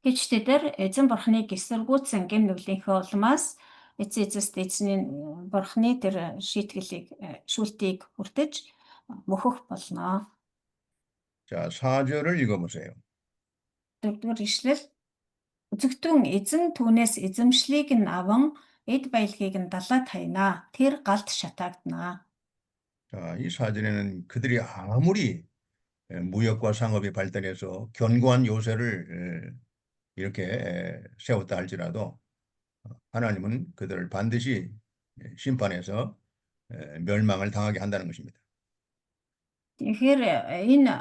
Гэвч тэдэр эзэн бурхныг эсэргүүцсэн гэм нүглийнхээ улмаас эзний бурхны тэр шүүлтийг хүртэж мөхөх болно. 자, 4절을 읽어보세요. 4-р ишлэл. Үзэгтэн эзэн түүнээс эзэмшлийг нь аван эд баялагийг нь далайд хаянаа. Тэр галд шатаагдана. 자, 이 4절에는 그들이 아무리 무역과 상업이 발달해서 견고한 요새를 이렇게 세웠다 할지라도 하나님은 그들을 반드시 심판해서 멸망을 당하게 한다는 것입니다. Тэгэхээр энэ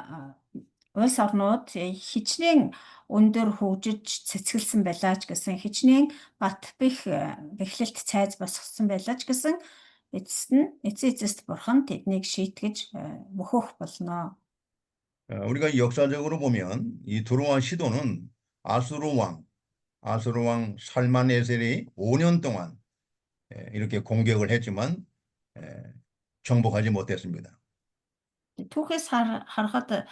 улс орнууд хичнээн өндөр хөгжиж цэцгэлсэн байлаач гэсэн хичнээн бат бэхлэлт цайз босгосон байлаач гэсэн эцэст бурхан тэднийг шийтгэж мөхөх болно. 우리가 역사적으로 보면 이 두로와 시도는 아수르 왕 살만에셀이 5년 동안 이렇게 공격을 했지만 정복하지 못했습니다. Түүхээс харахад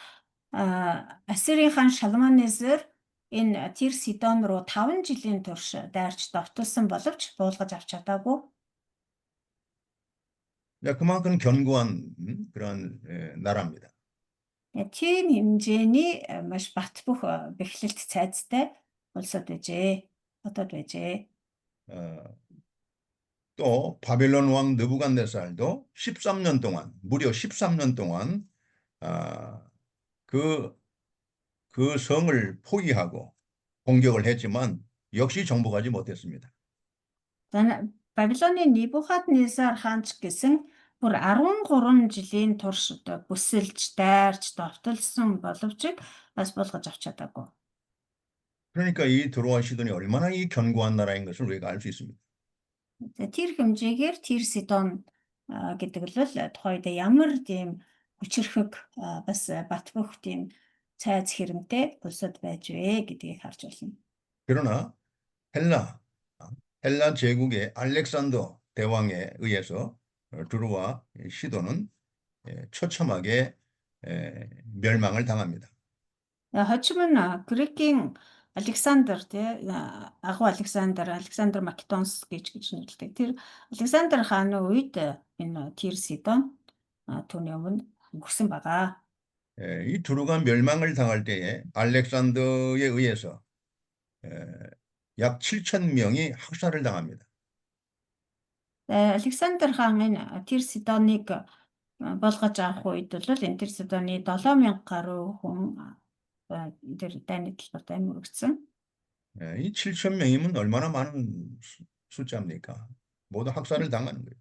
Ассирийн хаан Шалманезер энэ тэр Сидон руу 5 жилийн турш дайрч довтолсон боловч буулгаж авч чадаагүй. 그만큼 견고한 그런 나라입니다. Тийм хэмжээний маш бат бөх бэхлэлт цайзтай улсууд байжээ. Хотод байжээ. 또 바벨론 왕 느부갓네살도 13년 동안 무려 13년 동안 그 성을 포기하고 공격을 했지만 역시 정복하지 못했습니다. Бабилоны Небухаднезар хаан ч гэсэн бүр 13 жилийн турш бүсэлж, дайрч, довтолсон боловч бас буулгаж авч чадаагүй. 그러니까 이 두로와 시돈이 얼마나 이 견고한 나라인 것을 우리가 알 수 있습니다. Тэр хэмжээгээр тэр Сидон гэдэг л тухайн үед ямар тийм хүчирхэг бас бат бөх тийм цайз хэрэмтэй улсад байж вэ гэдгийг харж байна. 그러나 헬라, 헬라 제국의 알렉산더 대왕에 의해서 두루와 시도는 처참하게 멸망을 당합니다. Хожим нь Грекийн Александр тий агуу Александр Македонс гэж нэрлэдэг. Тэр Александр хааны үед энэ Тир Сидон түүний өмнө өнгөрсөн байгаа. 이 두루가 멸망을 당할 때에 알렉산더에 의해서 약 7천 명이 학살을 당합니다. Александр хаан энэ Тир Сидоныг болгож авах үед бол энэ Тир Сидоны 7000 гаруй хүн тэр дайны талбарт амь өргөцсөн. 이 7천 명이면 얼마나 많은 숫자입니까? 모두 학살을 당하는 거예요.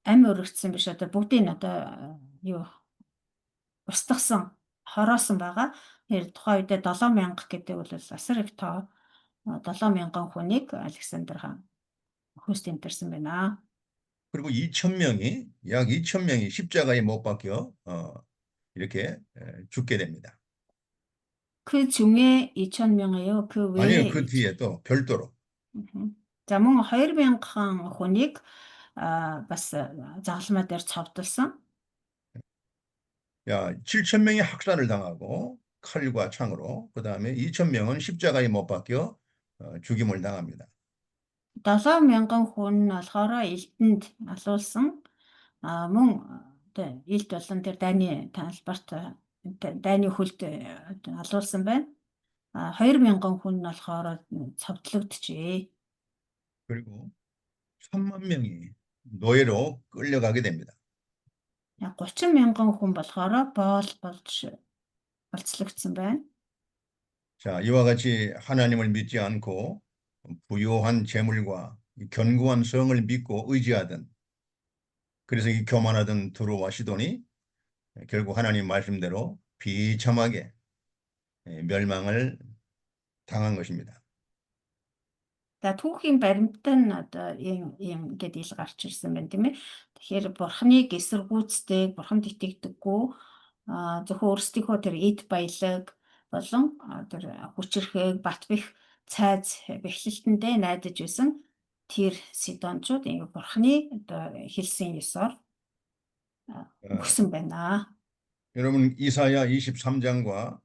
Амь өргөцсөн биш одоо бүгдийг одоо юу устгасан хороосон байгаа. Тэр тухайн үед 7000 гэдэг бол асар их тоо 7000 хүнийг Александр хаан хөөс тэмтэрсэн байна. 그리고 2천 명이 약 2천 명이 십자가에 못 박혀 이렇게 죽게 됩니다. 그 중에 2000명이요. 그 아니요, 외에 그 뒤에 또 별도로 за мөн 2000 хүнийг бас загалмай дээр цовдлсон. 야, 7천 명이 학살을 당하고 칼과 창으로 그다음에 2천 명은 십자가에 못 박혀 죽임을 당합니다. 7000 хүн нь болохоор элдэнд алуулсан. Мөн одоо элд болон тэр дайны талбарт дайны хөлд алуулсан байна. 2000 хүн нь болохоор цовдлогдчихээ. 그리고 3만 명이 노예로 끌려가게 됩니다. 30,000 хүн болохоор боол болж болцлогдсон байна. 자, 이와 같이 하나님을 믿지 않고 부요한 재물과 견고한 성을 믿고 의지하던 그래서 이 교만하던 두루와 시돈이 결국 하나님 말씀대로 비참하게 멸망을 당한 것입니다. За түүхийн баримт нь одоо ийм гэдэг ил гарч ирсэн байна тийм ээ. Тэгэхээр бурхныг эсэргүүцдэг, бурханд итгэдэггүй зөвхөн өөрсдийнхөө тэр эд баялаг болон тэр хүчирхэг, бат бэх цайз бэхлэлтэндээ найдаж байсан тэр Сидончууд ингэ бурхны одоо хэлсэн ёсоор өгсөн байна. 여러분 이사야 23장과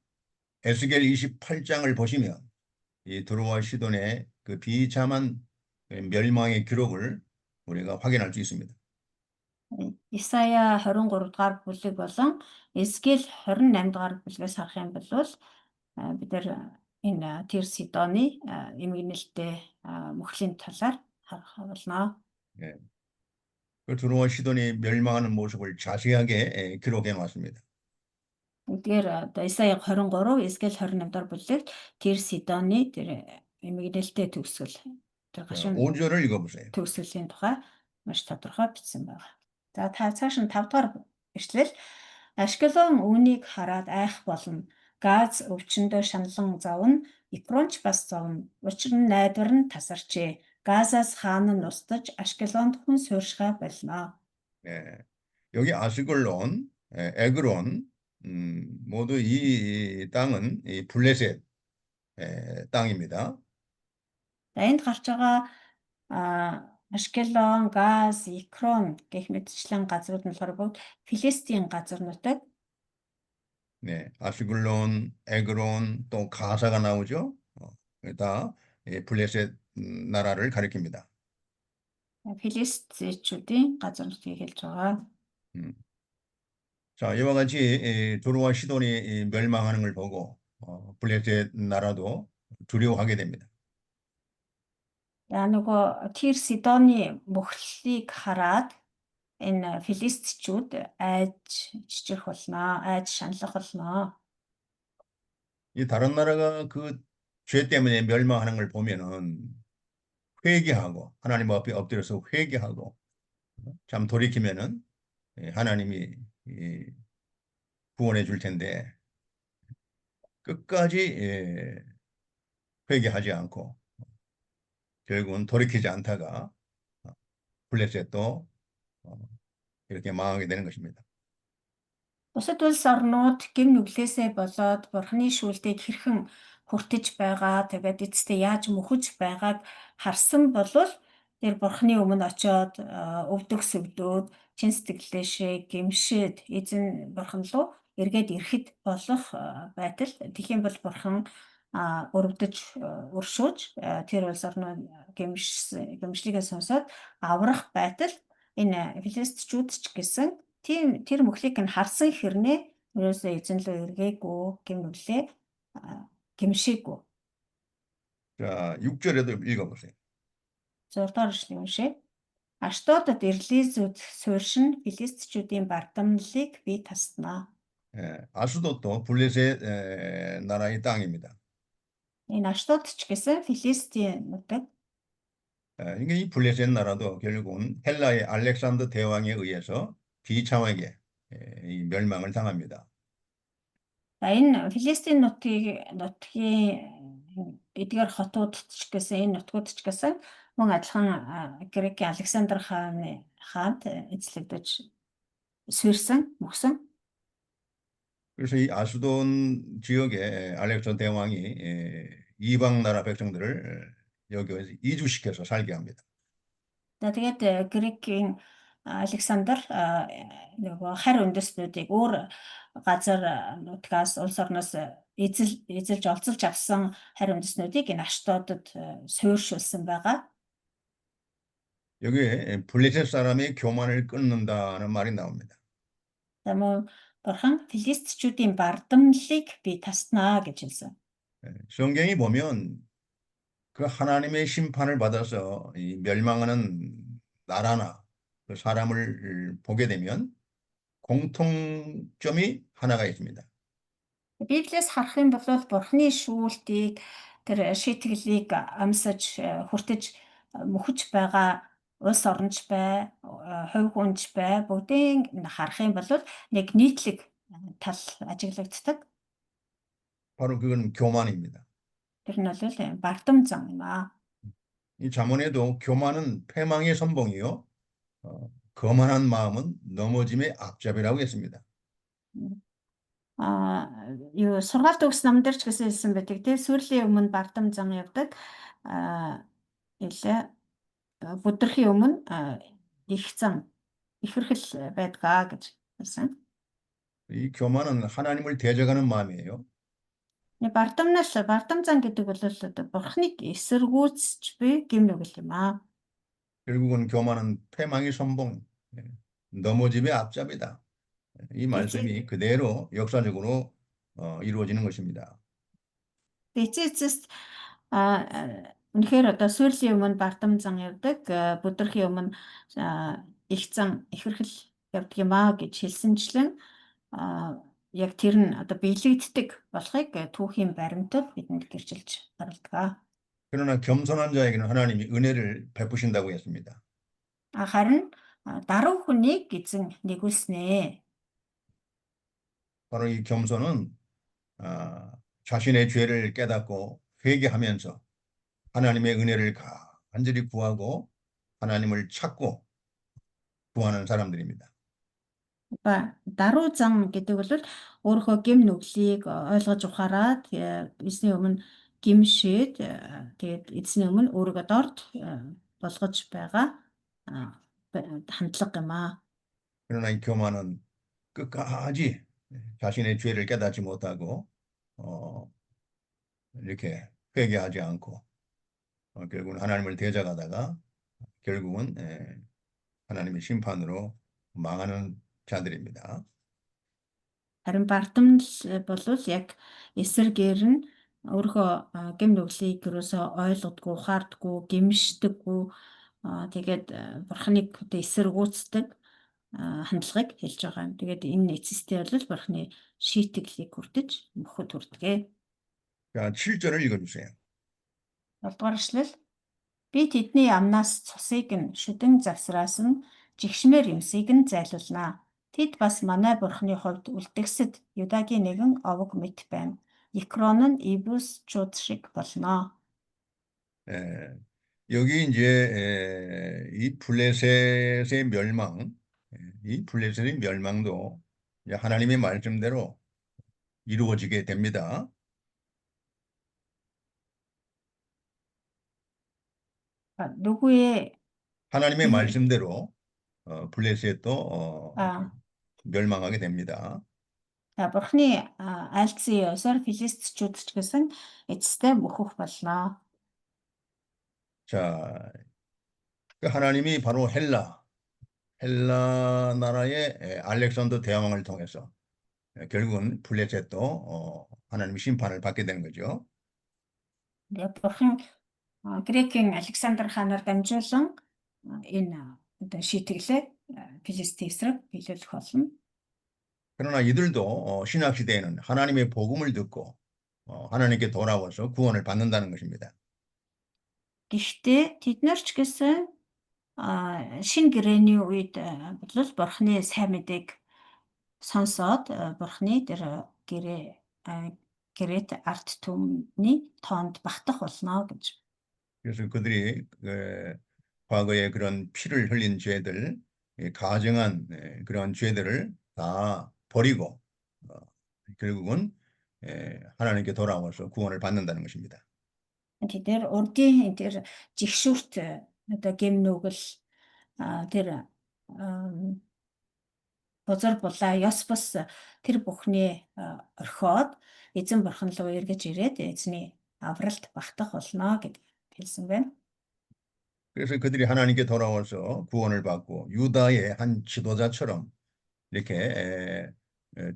에스겔 28장을 보시면 이 두루와 시돈의 그 비참한 멸망의 기록을 우리가 확인할 수 있습니다. Исая 23 дугаар бүлэг болон Эсгэл 28 дугаар бүлгээс харах юм бол бид нар энэ тэр Сидоны эмгэнэлтэй мөхлийн талаар харах болно. 예. 그 두루와 시돈이 멸망하는 모습을 자세하게 기록해 놨습니다. Тэгэхээр одоо Исая 23, Эсгэл 28 дугаар бүлэгт тэр Сидоны тэр эмгэнэлтэй төгсгөл тэр гашуун 5절을 읽어보세요. төгсгөлийн тухай маш тодорхой бичсэн байна. За та цааш нь 5 дугаар ишлэл Ашкелон үүнийг хараад айх болно. Газ өвчнөдөө шаналан зовно. Икронч бас зовно. Учир нь найдвар нь тасарчээ. Газаас хаан нь устж Ашкелонд хүн сууршихаа болно. 예. 여기 아스글론, 에그론 모두 이 땅은 이 블레셋 땅입니다. За энд гарч байгаа Ашкелон, Газ, Икрон гэх мэтчлэн газрууд нь болохоор бүгд Филистийн газар нутаг. 네, 아스글론, 에그론, 또 가사가 나오죠. 다 블레셋 나라를 가리킵니다. Филистичүүдийн газар нутгийг хэлж байгаа. 자, 이와 같이 두루와 시돈이 멸망하는 걸 보고 블레셋 나라도 두려워하게 됩니다. Нөгөө тэр Сидоны мөхлийг хараад энэ филистичүүд айж чичрэх болно, айж шаналх болно. 이 다른 나라가 그 죄 때문에 멸망하는 걸 보면은 회개하고 하나님 앞에 엎드려서 회개하고 참 돌이키면은 하나님이 구원해 줄 텐데 끝까지 회개하지 않고 결국은 돌이키지 않다가 블레셋도 이렇게 망하게 되는 것입니다. Бусад улс орнууд гин нүглээсээ болоод Бурхны шүүлтийг хэрхэн хүртэж байгаа, тэгээд эцэстээ яаж мөхөж байгааг харсан болвол тэр Бурхны өмнө очиод өвдөг сөвдөөд чин сэтгэлээшээ гэмшээд эзэн Бурхан руу эргээд ирэхэд болох байтал тэгхийн бол Бурхан өрөвдөж өршөөж тэр улс орнууд гэмшлигээ сонсоод аврах байтал энэ филистичүүд ч гэсэн тэр мөхлийг нь харсан хэрнээ ерөөсөө эзэн рүү эргээгүй гэмнүглээ гэмшээгүй. 자, 6절에도 읽어보세요. 6-р эшлэгийн уншээ. Аштодод ирлизүүд сууршин филистичүүдийн бардамналыг би таснаа. 아수도도 블레셋 나라의 땅입니다. Энэ Аштод ч гэсэн Филистийн нутаг. 그러니까 이 블레셋 나라도 결국은 헬라의 알렉산더 대왕에 의해서 비참하게 이 멸망을 당합니다. Энэ Филистийн нутгийн эдгээр хотууд ч гэсэн энэ нутгууд ч гэсэн мөн адилхан Грекийн Александр хаанд эзлэгдэж суурсан, мөхсөн. 그래서 이 아수돈 지역에 알렉산더 대왕이 이방 나라 백성들을 여기서 이주시켜서 살게 합니다. Тэгээд Грекийн Александр нөгөө харь үндэстнүүдийг өөр газар нутгаас улс орноос эзэлж олзолж авсан харь үндэстнүүдийг энэ Аштодод суурьшуулсан байгаа. 여기에 블레셋 사람의 교만을 끊는다는 말이 나옵니다. Тэгмээ Бурхан филистичүүдийн бардамналыг би таснаа гэж хэлсэн. 성경이 보면 그 하나님의 심판을 받아서 이 멸망하는 나라나 그 사람을 보게 되면 공통점이 하나가 있습니다. Библиэс харах юм бол Бурханы шүүлтийг тэр шийтгэлийг амсаж хүртэж мөхөж байгаа улс оронч бай, хувь хүнч бай бүгдийг харах юм бол нэг нийтлэг тал ажиглагддаг. 바로 그건 교만입니다. Тэр нь бол бардам зам юм аа. 이 잠언에도 교만은 패망의 선봉이요, 거만한 마음은 넘어짐의 앞잡이라고 했습니다. Юу сургаалт өгс нам дээр ч гэсэн хэлсэн байдаг тийм сүрлийн өмнө бардам зам явдаг. Илээ бүдэрхийн өмнө их зам ихэрхэл байдгаа гэж хэлсэн. 이 교만은 하나님을 대적하는 마음이에요. Бардам зам гэдэг бол Бурхныг эсэргүүцж буй гэмнүгэл юм аа. 결국은 교만은 패망의 선봉, 넘어짐의 앞잡이다. 이 말씀이 그대로 역사적으로 이루어지는 것입니다. Эцэст үнэхээр одоо сүрлийн өмнө бардам зам явдаг, бүдэрхийн өмнө их зам ихэрхэл явдаг юм аа гэж хэлсэнчлэн яг тэр нь одоо биелэгддэг болохыг түүхийн баримтад бидэнд гэрчилж гаргадаг. 그러나 겸손한 자에게는 하나님이 은혜를 베푸신다고 했습니다. Харин даруй хүнийг эзэн нэгүүлснэ. 바로 이 겸손은 자신의 죄를 깨닫고 회개하면서 하나님의 은혜를 간절히 구하고 하나님을 찾고 구하는 사람들입니다. Даруй зам гэдэг бол өөрийнхөө гэм нүглийг ойлгож ухаараад эзний өмнө гимшээд тэгээд эзний өмнө өөрийгөө дорд болгож байгаа хандлага юм аа. 그러나 이 교만은 끝까지 자신의 죄를 깨닫지 못하고 이렇게 회개하지 않고 결국은 하나님을 대적하다가 결국은 하나님의 심판으로 망하는 자들입니다. Харин бардамнал бол яг эсэргээр нь өөрийнхөө гэм нүглийг юусоо ойлгодгүй, ухаардгүй, гимшдэггүй тэгээд Бурхныг эсэргүүцдэг хандлагыг хэлж байгаа юм. Тэгээд энэ эцэстээ бол Бурхны шийтгэлийг хүртэж мөхөд хүрдэгэ. 자, 7절을 읽어주세요. 7-р эшлэл. Би тэдний амнаас цусыг нь шүдэн завсраас нь жигшмээр юмсыг нь зайлуулнаа. Тэд бас манай Бурхны хувьд үлдгэсэд Юдагийн нэгэн овог мэт байна. Екрон нь Ибус чууд шиг болно. 여기 이제 이 블레셋의 멸망, 이 블레셋의 멸망도 이제 하나님의 말씀대로 이루어지게 됩니다. 누구의 하나님의 이, 말씀대로 블레셋도 아, 멸망하게 됩니다. Бурхны айлдсан ёсоор филистичүүд ч гэсэн эцэстээ мөхөх болно. 자, 그 하나님이 바로 헬라 나라의 알렉산더 대왕을 통해서 결국은 블레셋도 하나님의 심판을 받게 되는 거죠. Бурхан Грекийн Александр хаанаар дамжуулан энэ одоо шийтгэлээ Филистийн эсрэг биелүүлэх болно. 그러나 이들도 신약 시대에는 하나님의 복음을 듣고 하나님께 돌아와서 구원을 받는다는 것입니다. Гэхдээ тэд нар ч гэсэн шинэ гэрээний үед бол Бурханы сайн мэдээг сонсоод Бурханы тэр гэрээт арт түмний тоонд багтах болно гэж. 그래서 그들이 과거에 그런 피를 흘린 죄들, 가증한 그런 죄들을 다 버리고 결국은 하나님께 돌아와서 구원을 받는다는 것입니다. Тэд нэр урдын тэр жигшүүрт одоо гэм нүгэл тэр бузар булаа ёс бус тэр бүхний орхиод эзэн бурхан руу эргэж ирээд эзний авралт багтах болно гэд хэлсэн байна. 그래서 그들이 하나님께 돌아와서 구원을 받고 유다의 한 지도자처럼 이렇게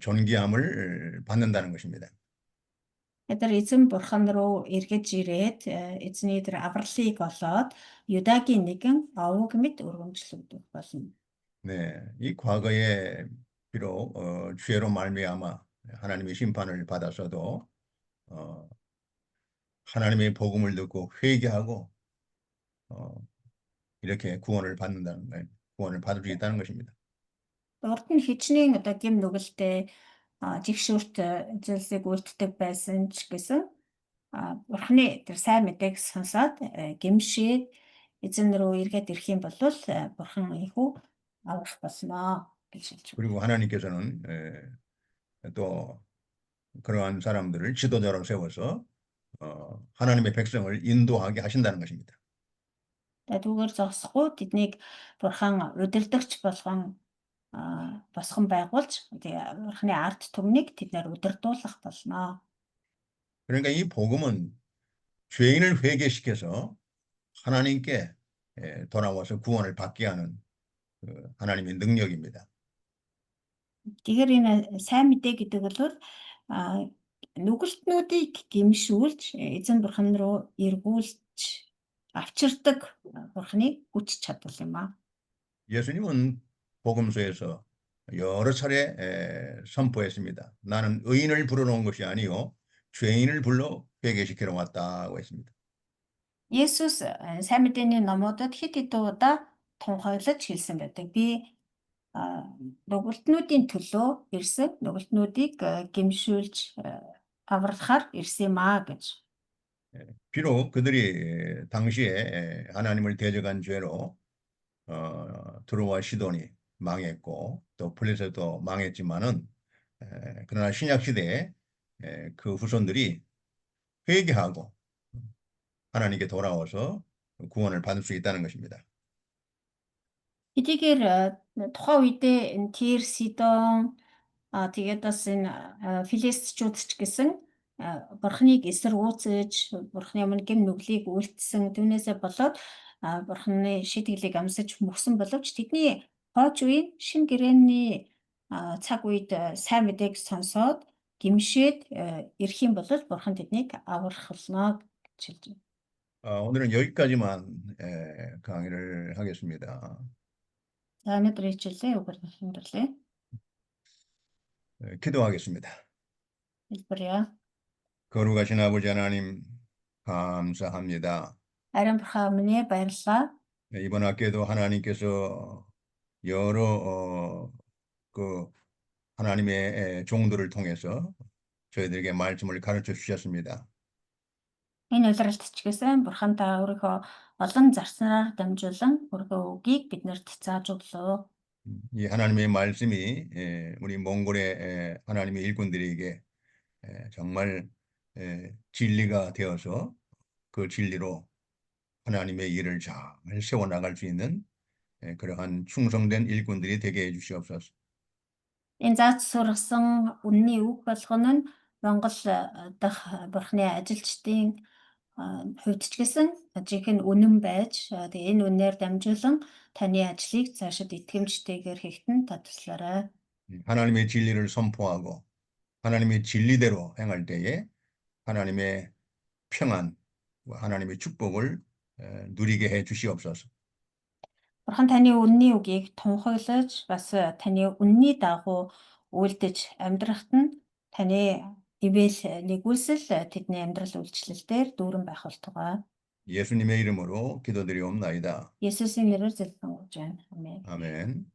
존귀함을 받는다는 것입니다. Тэр эзэн бурхан руу эргэж ирээд эзний тэр авралыг олоод Юдагийн нэгэн овог мэд өргөмжлөгдөх болно. 네, 이 과거에 비록 죄로 말미암아 하나님의 심판을 받아서도 하나님의 복음을 듣고 회개하고 이렇게 구원을 받을 수 있다는 것입니다. Урд нь хичнээн одоо гэм нүгэлтэй жигшүүрт зүйлсийг үлддэг байсан ч гэсэн Бурханы тэр сайн мэдээг сонсоод гэмшээд эзэн рүү эргээд ирэх юм бол Бурхан ийхүү аврах болно гэж хэлж байна. 그리고 하나님께서는 또 그러한 사람들을 지도자로 세워서 하나님의 백성을 인도하게 하신다는 것입니다. Түүгээр зогсохгүй тэднийг Бурхан удирдагч болгон босгон байгуулж Бурханы ард түмнийг тэднэр удирдуулах болно. 그러니까 이 복음은 죄인을 회개시켜서 하나님께 돌아와서 구원을 받게 하는 하나님의 능력입니다. Тэгэхээр энэ сайн мэдээ гэдэг бол нүгэлтнүүдийг гэмшүүлж эзэн бурхан руу эргүүлж авчирдаг бурханы хүч чадвар юм аа. 예수님은 복음서에서 여러 차례 선포했습니다. 나는 의인을 부르러 온 것이 아니요 죄인을 불러 회개시키러 왔다고 했습니다. Есүс сайн мэдээний номуудад хэд хэдэн удаа тунхаглаж хэлсэн байдаг. Би нүгэлтнүүдийн төлөө ирсэн, нүгэлтнүүдийг гэмшүүлж авралахаар ирсэн юм аа гэж. 비록 그들이 당시에 하나님을 대적한 죄로 두로와 시돈이 망했고 또 블레셋도 망했지만은 그러나 신약 시대에 그 후손들이 회개하고 하나님께 돌아와서 구원을 받을 수 있다는 것입니다. Хэдийгээр тухайн үедээ энэ Тир, Сидон тэгээд бас энэ филистичүүд ч гэсэн бурхныг эсэргүүцэж, бурхны өмнө гэм нүглийг үйлдсэн түүнээсээ болоод бурхны шийтгэлийг амсаж мөксөн боловч тэдний хойч үеийн шинэ гэрээний цаг үед сайн мэдээг сонсоод гимшээд ирэх юм бол бурхан тэднийг аврах болно гэж хэлж байна. 오늘은 여기까지만 강의를 하겠습니다. За өнөөдөр хичээлээ өгөр хэмдэрлээ. 기도하겠습니다. хэлбэрье. 거룩하신 아버지 하나님 감사합니다. Ариун бурхан минь баярлалаа. 이번 학기에도 하나님께서 여러 그 하나님의 종들을 통해서 저희들에게 말씀을 가르쳐 주셨습니다. Энэ улиралт ч гэсэн бурхан та өөрийнхөө олон зарцнаар дамжуулан өргөө үгийг биднэрт зааж өглөө. 이 하나님의 말씀이 우리 몽골의 하나님의 일꾼들에게 정말 진리가 되어서 그 진리로 하나님의 일을 잘 세워나갈 수 있는 그러한 충성된 일꾼들이 되게 해주시옵소서. Энэ зааж сургасан үнний үг болгоно нь Монгол дахь бурхны ажилчдын хувьд ч гэсэн жинхэнэ үнэн байж тэгээ энэ үнээр дамжуулан таны ажлыг цаашид итгэмжтэйгээр хийхэд нь та туслаарай. 하나님의 진리를 선포하고 하나님의 진리대로 행할 때에 하나님의 평안, 하나님의 축복을 누리게 해 주시옵소서. Бурхан таны үнний үгийг тунхаглаж бас таны үнний дагуу үйлдэж амьдрахад нь таны ивэл нэгүсэл тэдний амьдрал үйлчлэлээр дүүрэн байх болтугай. 예수님의 이름으로 기도드리옵나이다. Есүсийн нэрээр залбирanгуйж байна. Амен. 아멘.